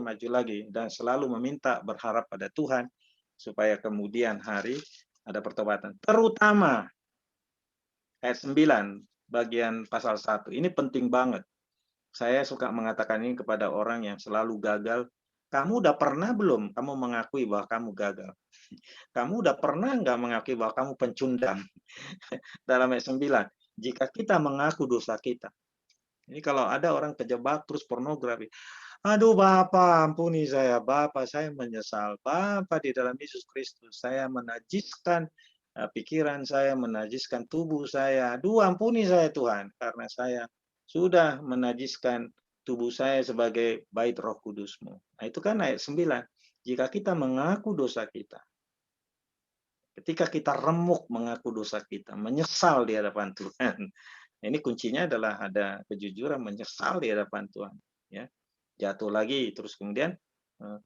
dan selalu meminta, berharap pada Tuhan supaya kemudian hari ada pertobatan. Terutama ayat 9 bagian pasal 1. Ini penting banget. Saya suka mengatakan ini kepada orang yang selalu gagal. Kamu udah pernah belum kamu mengakui bahwa kamu gagal? Kamu udah pernah nggak mengakui bahwa kamu pencundang? Dalam ayat 9, jika kita mengaku dosa kita. Ini kalau ada orang kejebak terus pornografi. Aduh Bapak, ampuni saya. Bapak, saya menyesal. Bapak, di dalam Yesus Kristus, saya menajiskan pikiran saya, menajiskan tubuh saya. Aduh, ampuni saya Tuhan, karena saya sudah menajiskan tubuh saya sebagai bait Roh Kudus-Mu. Nah, itu kan ayat 9. Jika kita mengaku dosa kita, ketika kita remuk mengaku dosa kita, menyesal di hadapan Tuhan. Ini kuncinya adalah ada kejujuran, menyesal di hadapan Tuhan. Ya, jatuh lagi, terus kemudian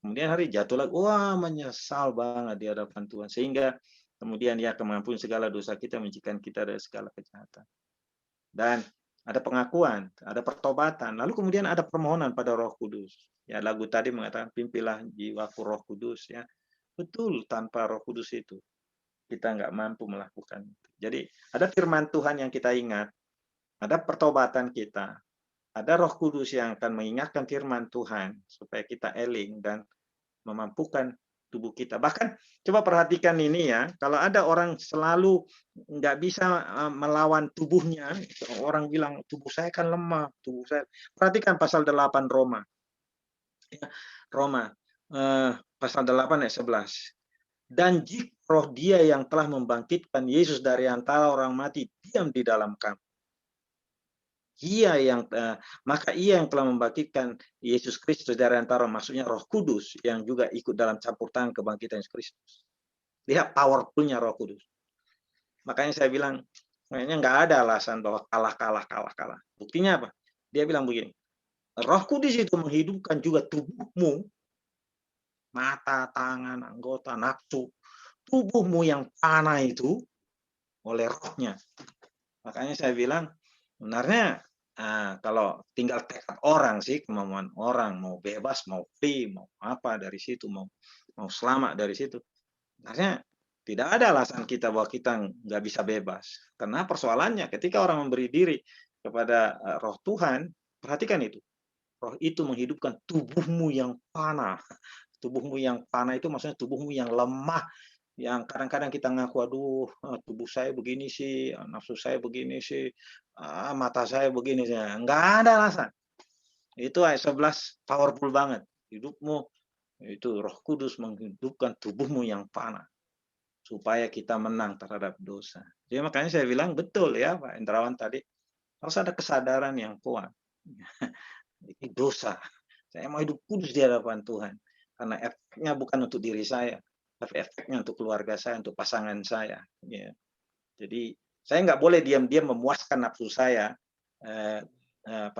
hari jatuh lagi, wah menyesal banget di hadapan Tuhan, sehingga kemudian ya kemampuan segala dosa kita, mensucikan kita dari segala kejahatan. Dan ada pengakuan, ada pertobatan, lalu kemudian ada permohonan pada Roh Kudus. Ya, lagu tadi mengatakan pimpinlah jiwaku Roh Kudus, ya. Betul, tanpa Roh Kudus itu kita nggak mampu melakukan itu. Jadi ada firman Tuhan yang kita ingat, ada pertobatan kita, ada Roh Kudus yang akan mengingatkan firman Tuhan supaya kita eling dan memampukan tubuh kita. Bahkan coba perhatikan ini ya, kalau ada orang selalu nggak bisa melawan tubuhnya, orang bilang tubuh saya kan lemah, tubuh saya. Perhatikan pasal 8 Roma. Roma pasal 8 ayat 11. Dan jika roh Dia yang telah membangkitkan Yesus dari antara orang mati diam di dalam kamu, maka Ia yang telah membangkitkan Yesus Kristus dari antara, maksudnya Roh Kudus yang juga ikut dalam campur tangan kebangkitan Yesus Kristus. Lihat powerfulnya Roh Kudus. Makanya saya bilang, kayaknya nggak ada alasan bahwa kalah. Buktinya apa? Dia bilang begini, Roh Kudus itu menghidupkan juga tubuhmu, mata, tangan, anggota, nafsu, tubuhmu yang panah itu oleh rohnya. Makanya saya bilang, sebenarnya kalau tinggal tekad orang sih, kemauan orang mau bebas, mau free, mau apa dari situ, mau selamat dari situ. Sebenarnya tidak ada alasan kita bahwa kita nggak bisa bebas. Karena persoalannya ketika orang memberi diri kepada Roh Tuhan, perhatikan itu. Roh itu menghidupkan tubuhmu yang panah. Tubuhmu yang panah itu maksudnya tubuhmu yang lemah, yang kadang-kadang kita ngaku, aduh tubuh saya begini sih, nafsu saya begini sih, mata saya begini sih. Nggak ada alasan. Itu ayat 11 powerful banget. Hidupmu itu Roh Kudus menghidupkan tubuhmu yang panah supaya kita menang terhadap dosa. Jadi makanya saya bilang betul ya Pak Indrawan tadi, harus ada kesadaran yang kuat. Ini dosa. Saya mau hidup kudus di hadapan Tuhan. Karena efeknya bukan untuk diri saya, tapi efeknya untuk keluarga saya, untuk pasangan saya. Ya. Jadi saya nggak boleh diam-diam memuaskan nafsu saya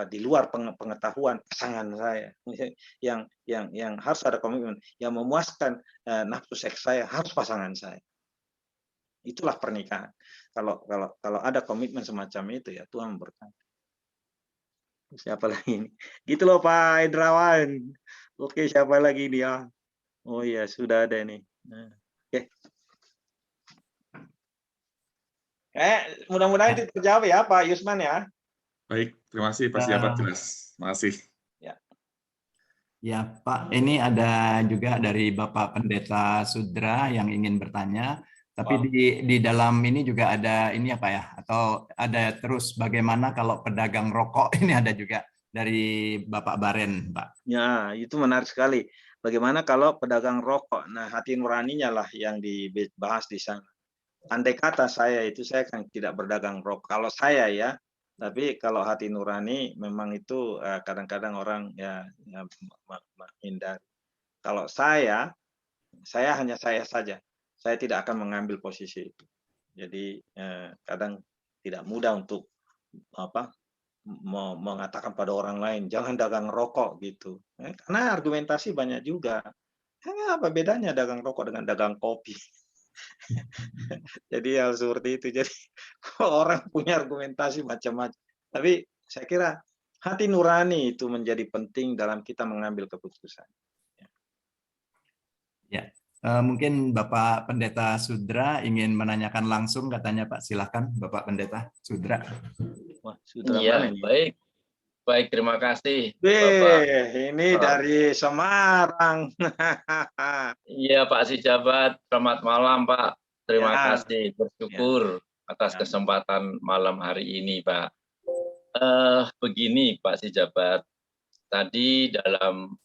di luar pengetahuan pasangan saya. Yang harus ada komitmen. Yang memuaskan nafsu seks saya harus pasangan saya. Itulah pernikahan. Kalau ada komitmen semacam itu ya Tuhan memberkati. Siapa lagi ini? Gitu loh Pak Indrawan. Oke, siapa lagi dia? Oh iya, sudah ada nih. Nah, oke. Mudah-mudahan itu terjawab ya Pak Yusman ya. Baik, terima kasih Pak Jabat, jelas. Terima kasih. Ya Pak, ini ada juga dari Bapak Pendeta Sudra yang ingin bertanya. Tapi di dalam ini juga ada ini apa ya? Atau ada terus bagaimana kalau pedagang rokok ini ada juga dari Bapak Baren, Pak. Ya, itu menarik sekali. Bagaimana kalau pedagang rokok? Nah, hati nuraninya lah yang dibahas di sana. Andai kata saya kan tidak berdagang rokok. Kalau saya ya, tapi kalau hati nurani memang itu kadang-kadang orang ya menghindari. Kalau saya hanya saya saja. Saya tidak akan mengambil posisi itu. Jadi kadang tidak mudah untuk mengatakan pada orang lain jangan dagang rokok gitu. Karena argumentasi banyak juga. Apa bedanya dagang rokok dengan dagang kopi? Jadi hal seperti itu. Jadi orang punya argumentasi macam-macam. Tapi saya kira hati nurani itu menjadi penting dalam kita mengambil keputusan. Ya, mungkin Bapak Pendeta Sudra ingin menanyakan langsung katanya Pak. Silakan Bapak Pendeta Sudra. Wah, Sudra iya, mana ini? Baik, terima kasih. Ini dari Semarang. Iya Pak Sijabat, selamat malam Pak. Terima kasih, bersyukur atas kesempatan malam hari ini Pak. Begini Pak Sijabat, tadi dalam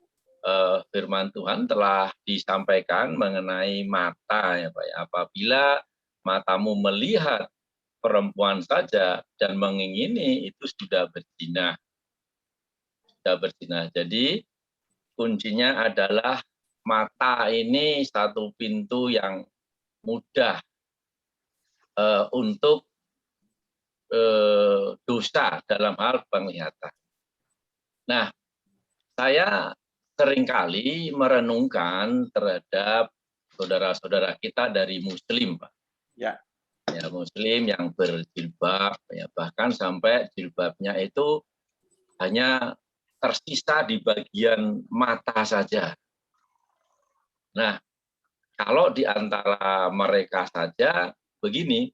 firman Tuhan telah disampaikan mengenai mata ya Pak. Apabila matamu melihat perempuan saja dan mengingini, itu sudah berzina. Jadi kuncinya adalah mata ini satu pintu yang mudah untuk dosa dalam hal penglihatan. Nah, saya seringkali merenungkan terhadap saudara-saudara kita dari Muslim, Pak. Ya. ya Muslim yang berjilbab, ya bahkan sampai jilbabnya itu hanya tersisa di bagian mata saja. Nah, kalau di antara mereka saja begini,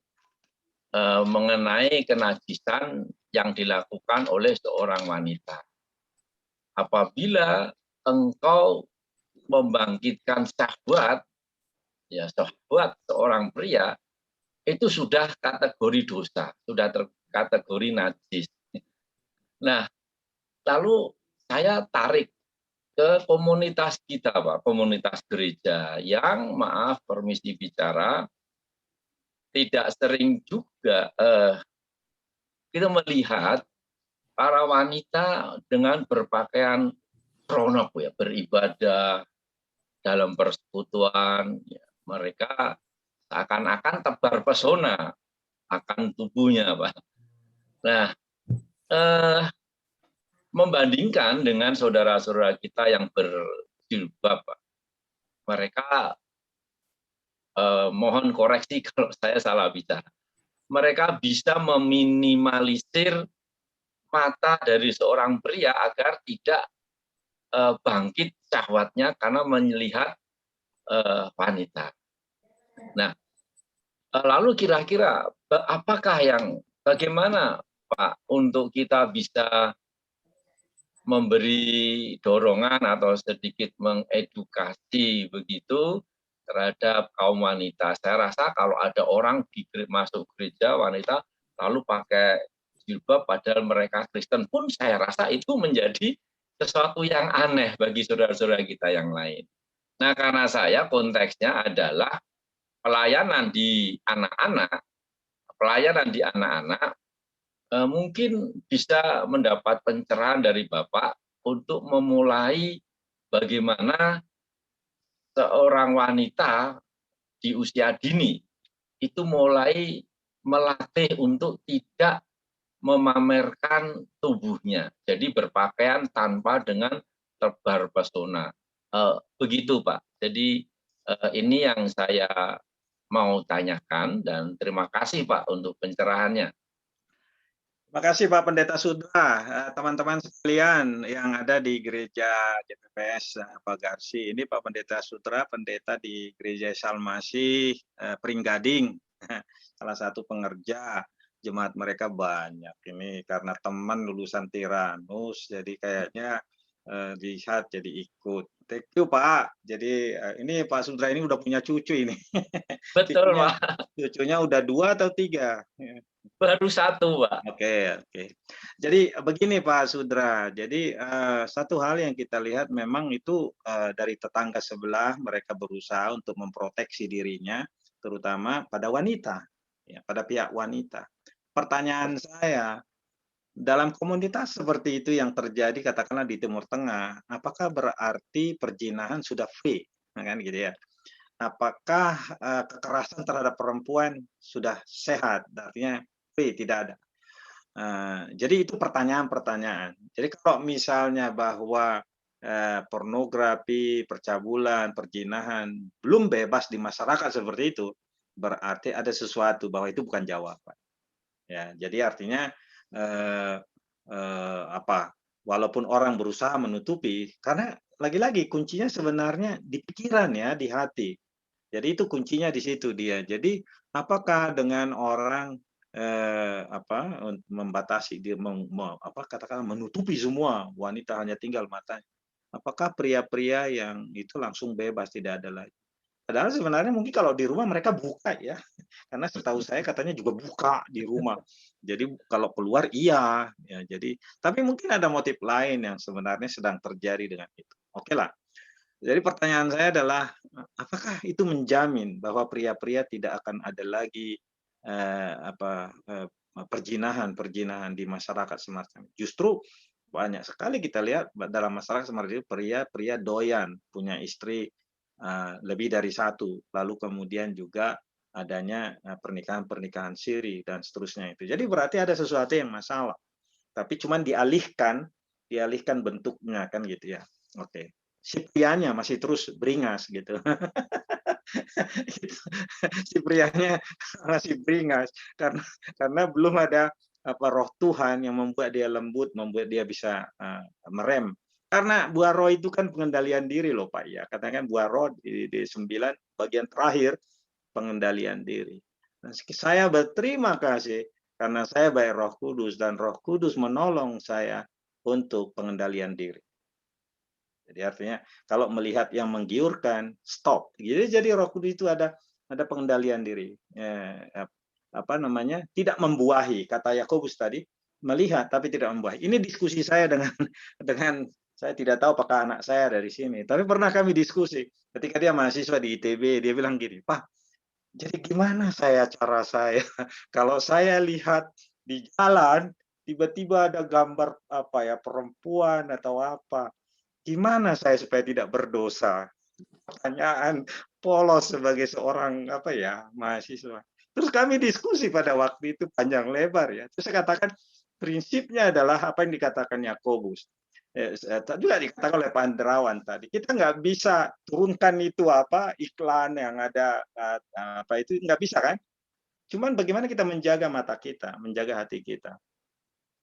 mengenai kenajisan yang dilakukan oleh seorang wanita. Apabila engkau membangkitkan syahwat, ya syahwat seorang pria, itu sudah kategori dosa, sudah kategori najis. Nah, lalu saya tarik ke komunitas kita, Pak, komunitas gereja yang, maaf permisi bicara, tidak sering juga kita melihat para wanita dengan berpakaian seronok, ya, beribadah dalam persekutuan, ya, mereka seakan-akan tebar pesona akan tubuhnya, Pak. Nah, membandingkan dengan saudara-saudara kita yang berjilbab, Pak, mereka mohon koreksi kalau saya salah bicara. Mereka bisa meminimalisir mata dari seorang pria agar tidak bangkit syahwatnya karena melihat wanita. Nah, lalu kira-kira bagaimana Pak untuk kita bisa memberi dorongan atau sedikit mengedukasi begitu terhadap kaum wanita. Saya rasa kalau ada orang masuk gereja wanita lalu pakai jilbab padahal mereka Kristen pun saya rasa itu menjadi sesuatu yang aneh bagi saudara-saudara kita yang lain. Nah, karena saya konteksnya adalah pelayanan di anak-anak, mungkin bisa mendapat pencerahan dari Bapak untuk memulai bagaimana seorang wanita di usia dini itu mulai melatih untuk tidak memamerkan tubuhnya. Jadi berpakaian tanpa dengan tebar pesona. Begitu, Pak. Jadi ini yang saya mau tanyakan dan terima kasih, Pak, untuk pencerahannya. Terima kasih Pak Pendeta Sudra, teman-teman sekalian yang ada di Gereja JPPS Pagarsi. Ini Pak Pendeta Sudra, pendeta di Gereja Salmasih Pringgading, salah satu pengerja. Jemaat mereka banyak. Ini karena teman lulusan Tiranus, jadi kayaknya lihat jadi ikut. Thank you Pak. Jadi ini Pak Sudra ini udah punya cucu ini. Betul Pak. Cucunya udah 2 atau 3? Baru 1 Pak. Oke. Jadi begini Pak Sudra. Jadi satu hal yang kita lihat memang itu dari tetangga sebelah mereka berusaha untuk memproteksi dirinya, terutama pada wanita, ya, pada pihak wanita. Pertanyaan saya, dalam komunitas seperti itu yang terjadi katakanlah di Timur Tengah, apakah berarti perzinahan sudah free? Nah, kan gitu ya. Apakah kekerasan terhadap perempuan sudah sehat? Artinya free, tidak ada. Jadi itu pertanyaan-pertanyaan. Jadi kalau misalnya bahwa pornografi, percabulan, perzinahan belum bebas di masyarakat seperti itu, berarti ada sesuatu bahwa itu bukan jawaban. Ya, jadi artinya walaupun orang berusaha menutupi, karena lagi-lagi kuncinya sebenarnya di pikiran ya, di hati. Jadi itu kuncinya di situ dia. Jadi apakah dengan orang membatasi dia katakanlah menutupi semua, wanita hanya tinggal matanya. Apakah pria-pria yang itu langsung bebas tidak ada lagi? Padahal sebenarnya mungkin kalau di rumah mereka buka ya, karena setahu saya katanya juga buka di rumah. Jadi kalau keluar iya, ya jadi. Tapi mungkin ada motif lain yang sebenarnya sedang terjadi dengan itu. Oke lah. Jadi pertanyaan saya adalah, apakah itu menjamin bahwa pria-pria tidak akan ada lagi perzinahan di masyarakat semacam itu? Justru banyak sekali kita lihat dalam masyarakat seperti itu pria-pria doyan punya istri lebih dari 1, lalu kemudian juga adanya pernikahan-pernikahan siri dan seterusnya itu. Jadi berarti ada sesuatu yang masalah. Tapi cuman dialihkan bentuknya kan gitu ya. Oke. Si prianya masih terus beringas gitu. Itu, si prianya masih beringas karena belum ada roh Tuhan yang membuat dia lembut, membuat dia bisa merem. Karena buah roh itu kan pengendalian diri loh Pak ya. Katakan buah roh di 9 bagian terakhir pengendalian diri. Nah, saya berterima kasih karena saya baik Roh Kudus dan Roh Kudus menolong saya untuk pengendalian diri. Jadi artinya kalau melihat yang menggiurkan, stop. Jadi Roh Kudus itu ada pengendalian diri. Tidak membuahi. Kata Yakobus tadi, melihat tapi tidak membuahi. Ini diskusi saya dengan saya tidak tahu apakah anak saya dari sini. Tapi pernah kami diskusi ketika dia mahasiswa di ITB, dia bilang gini, Pak, jadi gimana cara saya kalau saya lihat di jalan tiba-tiba ada gambar perempuan atau apa, gimana saya supaya tidak berdosa? Pertanyaan polos sebagai seorang mahasiswa. Terus kami diskusi pada waktu itu panjang lebar ya. Terus saya katakan prinsipnya adalah apa yang dikatakan Yakobus. Juga dikatakan oleh Pak Andrawan tadi, kita nggak bisa turunkan itu iklan yang ada itu nggak bisa kan? Cuman bagaimana kita menjaga mata kita, menjaga hati kita,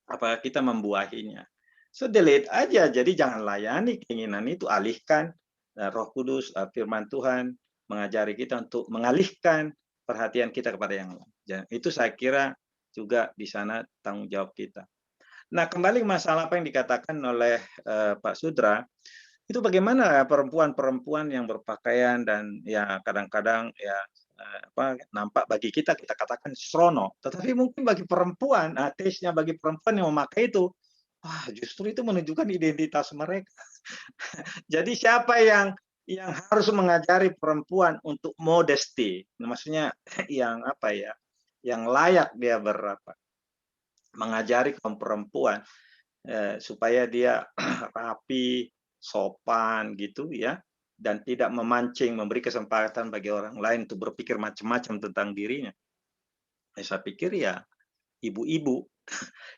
apakah kita membuahinya? So delete aja, jadi jangan layani keinginan itu, alihkan. Roh Kudus, firman Tuhan mengajari kita untuk mengalihkan perhatian kita kepada yang lain. Itu saya kira juga di sana tanggung jawab kita. Nah, kembali masalah apa yang dikatakan oleh Pak Sudra, itu bagaimana perempuan-perempuan yang berpakaian dan ya kadang-kadang ya nampak bagi kita katakan strono, tetapi mungkin bagi perempuan, taste-nya bagi perempuan yang memakai itu, justru itu menunjukkan identitas mereka. Jadi siapa yang harus mengajari perempuan untuk modesty, maksudnya yang yang layak dia mengajari kaum perempuan supaya dia rapi, sopan gitu ya, dan tidak memancing, memberi kesempatan bagi orang lain untuk berpikir macam-macam tentang dirinya. Saya pikir ya ibu-ibu,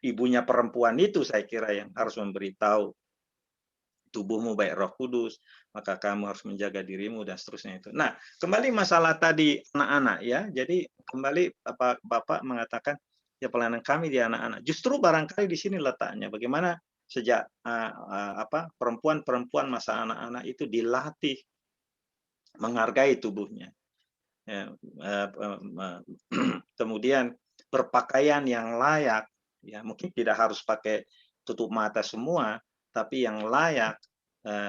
ibunya perempuan itu saya kira yang harus memberitahu tubuhmu baik Roh Kudus, maka kamu harus menjaga dirimu dan seterusnya itu. Nah, kembali masalah tadi anak-anak ya. Jadi kembali Bapak mengatakan ya pelayanan kami di anak-anak. Justru barangkali di sini letaknya bagaimana sejak perempuan-perempuan masa anak-anak itu dilatih menghargai tubuhnya. Ya, kemudian berpakaian yang layak, ya mungkin tidak harus pakai tutup mata semua, tapi yang layak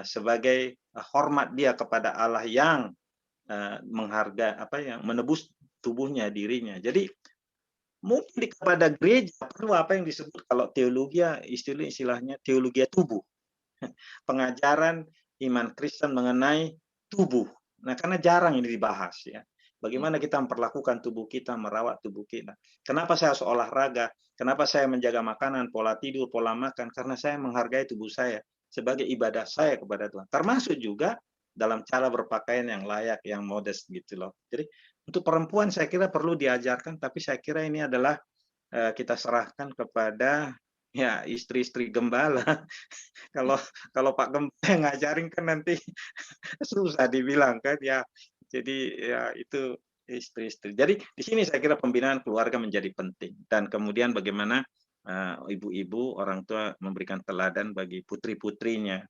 sebagai hormat dia kepada Allah yang menghargai yang menebus tubuhnya dirinya. Jadi mungkin kepada gereja perlu apa yang disebut kalau teologi istilahnya teologi tubuh. Pengajaran iman Kristen mengenai tubuh. Nah, karena jarang ini dibahas ya. Bagaimana kita memperlakukan tubuh kita, merawat tubuh kita. Kenapa saya harus olahraga? Kenapa saya menjaga makanan, pola tidur, pola makan? Karena saya menghargai tubuh saya sebagai ibadah saya kepada Tuhan. Termasuk juga dalam cara berpakaian yang layak, yang modest gitu loh. Jadi untuk perempuan saya kira perlu diajarkan, tapi saya kira ini adalah kita serahkan kepada ya istri-istri gembala. Kalau Pak Gembala ngajarin kan nanti susah dibilang kan ya. Jadi ya itu istri-istri. Jadi di sini saya kira pembinaan keluarga menjadi penting dan kemudian bagaimana ibu-ibu orang tua memberikan teladan bagi putri-putrinya.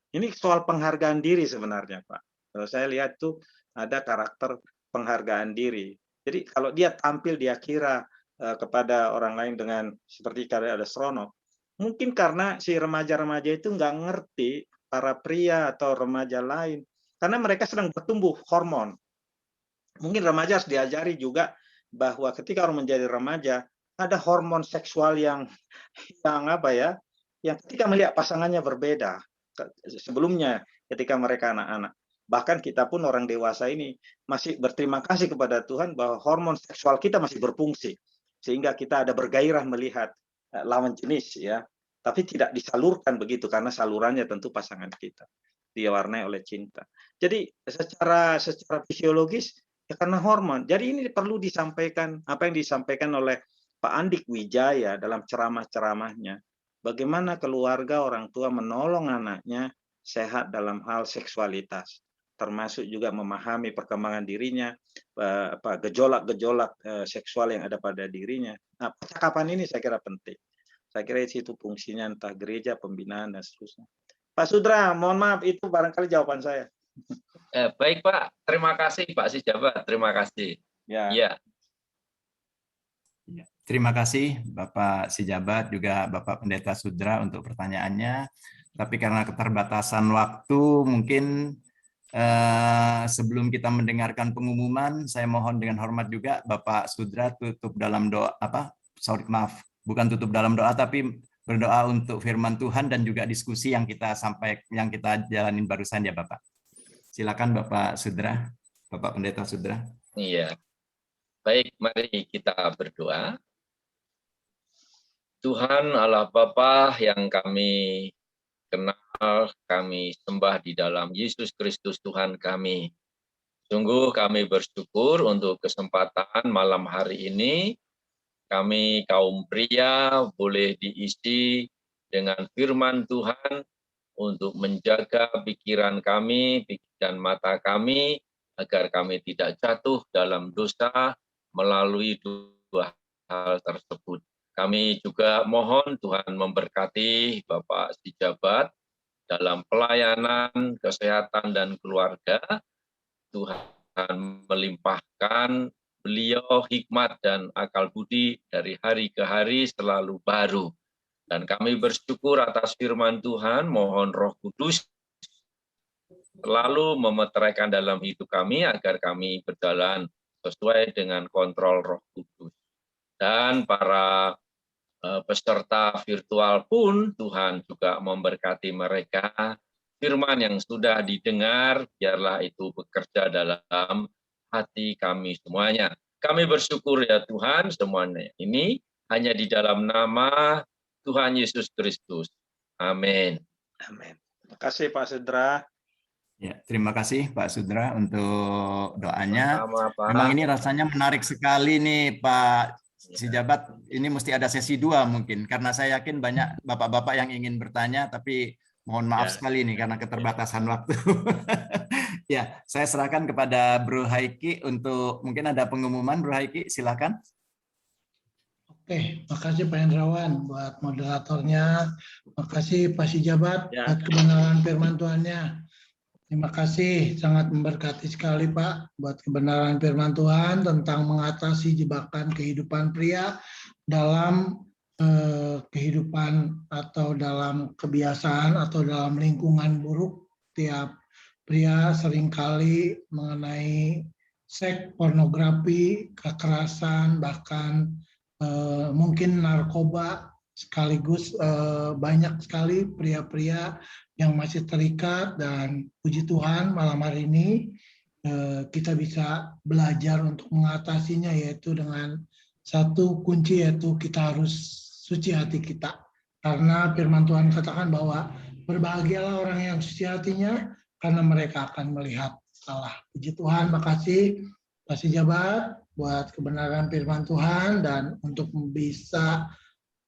Ini soal penghargaan diri sebenarnya Pak. Kalau saya lihat tuh ada karakter penghargaan diri. Jadi kalau dia tampil dia kira kepada orang lain dengan seperti karya ada Srono, mungkin karena si remaja-remaja itu nggak ngerti para pria atau remaja lain karena mereka sedang bertumbuh hormon. Mungkin remaja harus diajari juga bahwa ketika orang menjadi remaja ada hormon seksual yang yang ketika melihat pasangannya berbeda sebelumnya ketika mereka anak-anak. Bahkan kita pun orang dewasa ini masih berterima kasih kepada Tuhan bahwa hormon seksual kita masih berfungsi sehingga kita ada bergairah melihat lawan jenis ya, tapi tidak disalurkan begitu karena salurannya tentu pasangan kita diwarnai oleh cinta. Jadi secara fisiologis ya karena hormon. Jadi ini perlu disampaikan apa yang disampaikan oleh Pak Andik Wijaya dalam ceramah-ceramahnya. Bagaimana keluarga orang tua menolong anaknya sehat dalam hal seksualitas. termasuk juga memahami perkembangan dirinya, gejolak-gejolak seksual yang ada pada dirinya. Nah, percakapan ini saya kira penting. Saya kira itu fungsinya entah gereja, pembinaan, dan seterusnya. Pak Sudra, mohon maaf, itu barangkali jawaban saya. Baik Pak, terima kasih Pak Sijabat, terima kasih. Ya. Terima kasih Bapak Sijabat, juga Bapak Pendeta Sudra untuk pertanyaannya. Tapi karena keterbatasan waktu, mungkin sebelum kita mendengarkan pengumuman, saya mohon dengan hormat juga Bapak Sudra tutup dalam doa, bukan tutup dalam doa, tapi berdoa untuk firman Tuhan dan juga diskusi yang kita jalanin barusan ya Bapak. Silakan Bapak Sudra, Bapak Pendeta Sudra. Iya. Baik, mari kita berdoa. Tuhan Allah Bapa yang kami kenal, kami sembah di dalam Yesus Kristus Tuhan kami. Sungguh kami bersyukur untuk kesempatan malam hari ini. Kami kaum pria boleh diisi dengan firman Tuhan untuk menjaga pikiran kami dan mata kami agar kami tidak jatuh dalam dosa melalui dua hal tersebut. Kami juga mohon Tuhan memberkati Bapak Sijabat dalam pelayanan, kesehatan, dan keluarga. Tuhan melimpahkan beliau hikmat dan akal budi dari hari ke hari selalu baru. Dan kami bersyukur atas firman Tuhan, mohon Roh Kudus selalu memeteraikan dalam hidup kami agar kami berjalan sesuai dengan kontrol Roh Kudus. Dan para peserta virtual pun Tuhan juga memberkati mereka. Firman yang sudah didengar, biarlah itu bekerja dalam hati kami semuanya. Kami bersyukur ya Tuhan, semuanya ini hanya di dalam nama Tuhan Yesus Kristus. Amin. Amin. Terima kasih Pak Sudra. Ya, terima kasih Pak Sudra untuk doanya. Sama-sama, Pak. Memang ini rasanya menarik sekali nih Pak Sijabat. Ini mesti ada sesi 2 mungkin, karena saya yakin banyak bapak-bapak yang ingin bertanya, tapi mohon maaf sekali nih karena keterbatasan waktu. Ya, saya serahkan kepada Bro Haiki untuk mungkin ada pengumuman. Bro Haiki, silakan. Oke, makasih Pak Hendrawan buat moderatornya. Makasih Pak Sijabat buat kebenaran firman Tuhannya. Terima kasih, sangat memberkati sekali Pak buat kebenaran firman Tuhan tentang mengatasi jebakan kehidupan pria dalam kehidupan atau dalam kebiasaan atau dalam lingkungan buruk. Tiap pria seringkali mengenai seks, pornografi, kekerasan, bahkan mungkin narkoba, sekaligus banyak sekali pria-pria yang masih terikat. Dan puji Tuhan malam hari ini kita bisa belajar untuk mengatasinya, yaitu dengan satu kunci, yaitu kita harus suci hati kita. Karena firman Tuhan katakan bahwa berbahagialah orang yang suci hatinya, karena mereka akan melihat Allah. Puji Tuhan, makasih Pak Sijabat buat kebenaran firman Tuhan, dan untuk bisa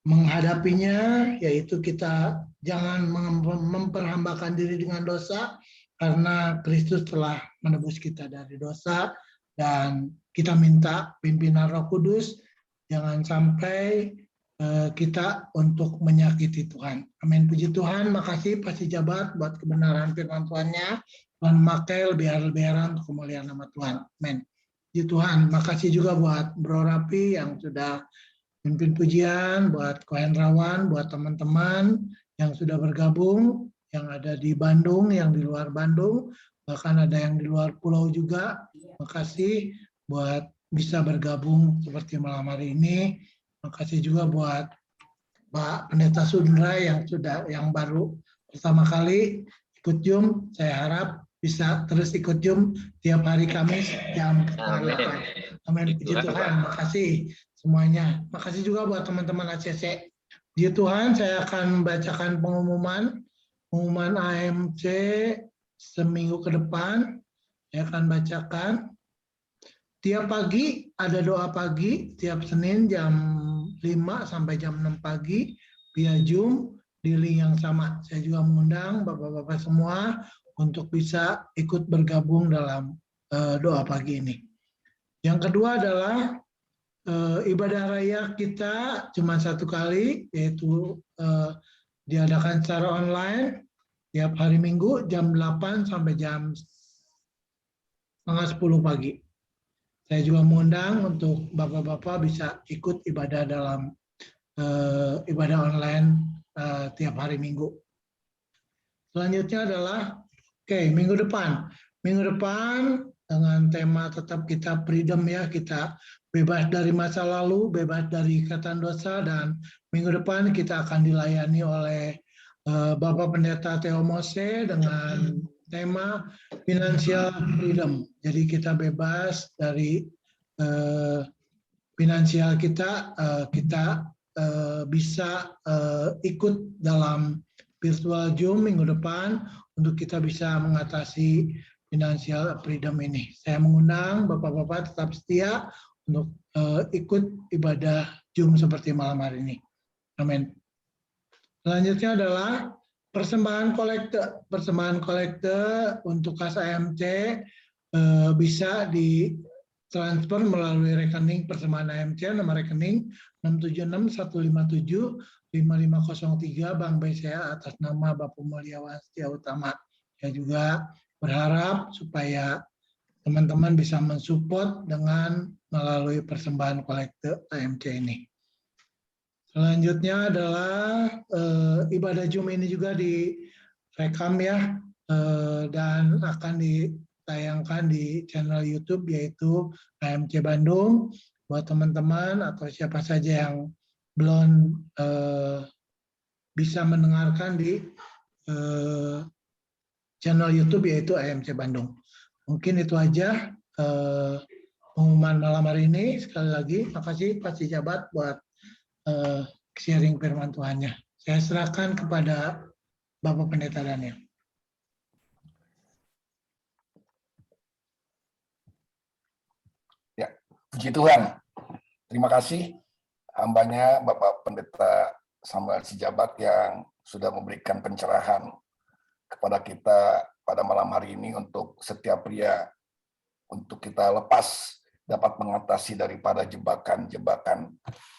menghadapinya, yaitu kita jangan memperhambakan diri dengan dosa, karena Kristus telah menebus kita dari dosa, dan kita minta pimpinan Roh Kudus, jangan sampai kita untuk menyakiti Tuhan. Amin. Puji Tuhan, makasih Pak Sijabat buat kebenaran firman Tuhannya, Tuhan memakai lebihan-lebihan untuk kemuliaan nama Tuhan. Amin. Puji Tuhan, makasih juga buat Bro Rapi yang sudah pimpin pujian, buat Ko Hendrawan, buat teman-teman yang sudah bergabung, yang ada di Bandung, yang di luar Bandung, bahkan ada yang di luar pulau juga. Makasih buat bisa bergabung seperti malam hari ini. Makasih juga buat Pak Pendeta Sudra yang baru pertama kali ikut Zoom. Saya harap bisa terus ikut Zoom tiap hari Kamis jam 8. Amin. Puji Tuhan. Makasih semuanya. Makasih juga buat teman-teman ACC. Puji Tuhan, saya akan membacakan pengumuman AMC seminggu ke depan. Saya akan bacakan. Tiap pagi ada doa pagi, tiap Senin jam 5 sampai jam 6 pagi via Zoom di link yang sama. Saya juga mengundang Bapak-Bapak semua untuk bisa ikut bergabung dalam doa pagi ini. Yang kedua adalah ibadah raya kita cuma satu kali, yaitu diadakan secara online tiap hari Minggu jam 8 sampai jam 9:30 pagi. Saya juga mengundang untuk Bapak-Bapak bisa ikut ibadah dalam ibadah online tiap hari Minggu. Selanjutnya adalah minggu depan. Minggu depan dengan tema tetap kita freedom ya, kita bebas dari masa lalu, bebas dari ikatan dosa, dan minggu depan kita akan dilayani oleh Bapak Pendeta Theo Mose dengan tema financial freedom. Jadi kita bebas dari finansial kita, kita bisa ikut dalam virtual Zoom minggu depan untuk kita bisa mengatasi financial freedom ini. Saya mengundang Bapak-Bapak tetap setia untuk ikut ibadah Zoom seperti malam hari ini. Amin. Selanjutnya adalah persembahan kolekte. Persembahan kolekte untuk kas AMC bisa ditransfer melalui rekening persembahan AMC, nomor rekening 676-157-5503 Bank BCA atas nama Bapak Mulyawan Setia Utama. Saya juga berharap supaya teman-teman bisa mensupport dengan melalui persembahan kolekte AMC ini. Selanjutnya adalah ibadah Zoom ini juga direkam ya, dan akan ditayangkan di channel YouTube yaitu AMC Bandung. Buat teman-teman atau siapa saja yang belum bisa mendengarkan di channel YouTube yaitu AMC Bandung. Mungkin itu aja pengumuman malam hari ini. Sekali lagi, makasih Pak Sijabat buat sharing firman Tuhannya. Saya serahkan kepada Bapak Pendeta Daniel. Ya, puji Tuhan. Terima kasih hambanya Bapak Pendeta Samuel Sijabat yang sudah memberikan pencerahan kepada kita pada malam hari ini untuk setiap pria, untuk kita lepas dapat mengatasi daripada jebakan-jebakan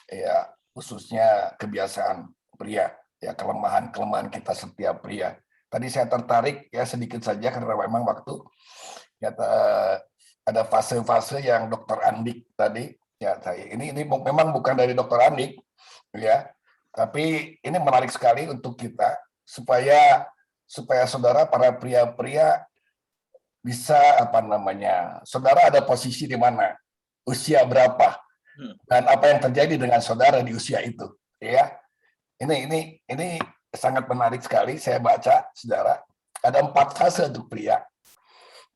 ya, khususnya kebiasaan pria, ya kelemahan-kelemahan kita setiap pria. Tadi saya tertarik ya sedikit saja karena memang waktu ya, ada fase-fase yang Dr. Andik tadi ya, ini memang bukan dari Dr. Andik ya, tapi ini menarik sekali untuk kita supaya saudara para pria-pria bisa saudara ada posisi di mana, usia berapa, dan apa yang terjadi dengan saudara di usia itu, ya. Ini sangat menarik sekali. Saya baca, saudara, ada 4 fase untuk pria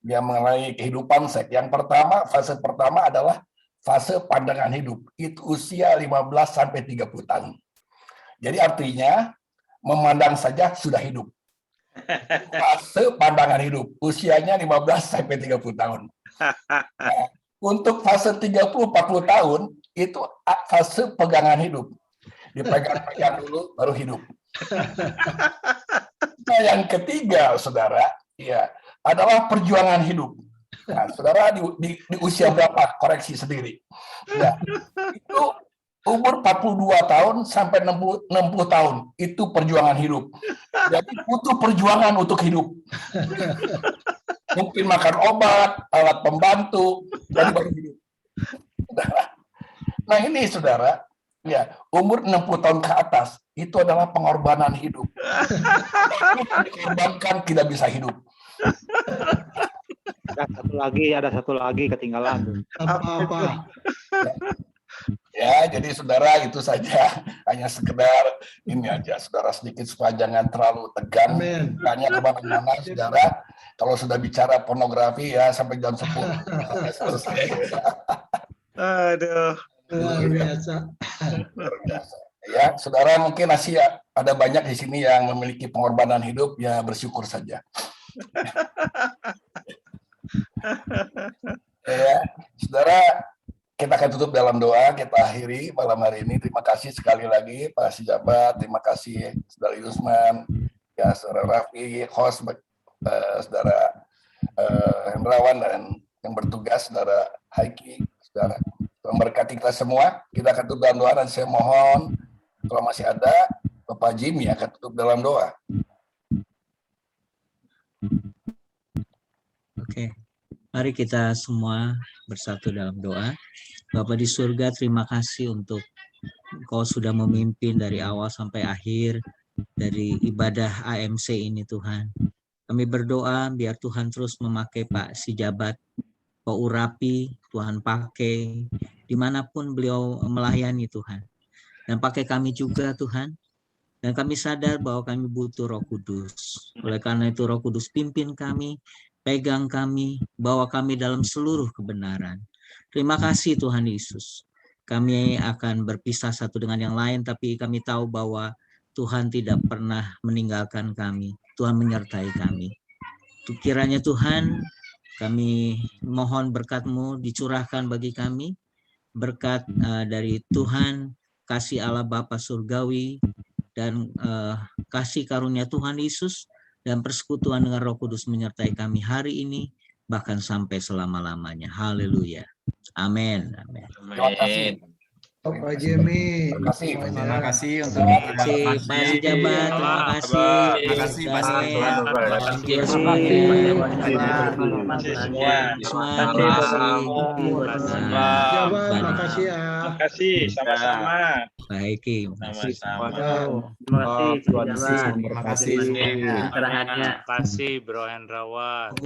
yang mengenai kehidupan seks. Yang pertama, fase pertama adalah fase pandangan hidup. Itu usia 15 sampai 30 tahun. Jadi artinya memandang saja sudah hidup. Fase pandangan hidup, usianya 15 sampai 30 tahun. Nah, untuk fase 30-40 tahun itu fase pegangan hidup. Dipegang-pegang dulu baru hidup. Nah, yang ketiga, saudara, ya, adalah perjuangan hidup. Nah, saudara di usia berapa? Koreksi sendiri. Nah, itu umur 42 tahun sampai 60 tahun. Itu perjuangan hidup. Jadi butuh perjuangan untuk hidup. Mungkin makan obat, alat pembantu, jadi baru hidup. Nah ini saudara, ya umur 60 tahun ke atas, itu adalah pengorbanan hidup. Dikorbankan tidak bisa hidup. Ada satu lagi ketinggalan. Apa-apa. Ya, jadi saudara itu saja, hanya sekedar ini aja, saudara, sedikit supaya jangan terlalu tegang. Tanya kemana-mana, saudara. Kalau sudah bicara pornografi ya sampai jam 10. Aduh. Luar biasa. Ya, saudara, mungkin masih ada banyak di sini yang memiliki pengorbanan hidup, ya bersyukur saja. Ya, saudara, kita akan tutup dalam doa, kita akhiri malam hari ini. Terima kasih sekali lagi Pak Sijabat, terima kasih Saudara Yusman, ya Saudara Raffi, host Saudara Hendrawan dan yang bertugas, Saudara Haiki, Saudara. Tuhan berkati kita semua. Kita akan tutup dalam doa dan saya mohon kalau masih ada Bapak Jimmy akan tutup dalam doa. Oke, mari kita semua bersatu dalam doa. Bapa di surga, terima kasih untuk Engkau sudah memimpin dari awal sampai akhir dari ibadah AMC ini Tuhan. Kami berdoa biar Tuhan terus memakai Pak Sijabat, Pak Urapi, Tuhan pakai dimanapun beliau melayani Tuhan. Dan pakai kami juga Tuhan. Dan kami sadar bahwa kami butuh Roh Kudus. Oleh karena itu Roh Kudus pimpin kami, pegang kami, bawa kami dalam seluruh kebenaran. Terima kasih Tuhan Yesus. Kami akan berpisah satu dengan yang lain, tapi kami tahu bahwa Tuhan tidak pernah meninggalkan kami. Tuhan menyertai kami. Kiranya Tuhan, kami mohon berkat-Mu dicurahkan bagi kami. Berkat dari Tuhan, kasih Allah Bapa Surgawi, dan kasih karunia Tuhan Yesus, dan persekutuan dengan Roh Kudus menyertai kami hari ini, bahkan sampai selama-lamanya. Haleluya. Amin. Amin. Terima kasih. Pak Jimmy. Terima kasih untuk Pak Sijabat, terima kasih. Terima kasih Pak Terima kasih ya. Terima kasih, sama-sama. Baik, Sama-sama. Terima kasih. Terima kasih Bro Hendrawan.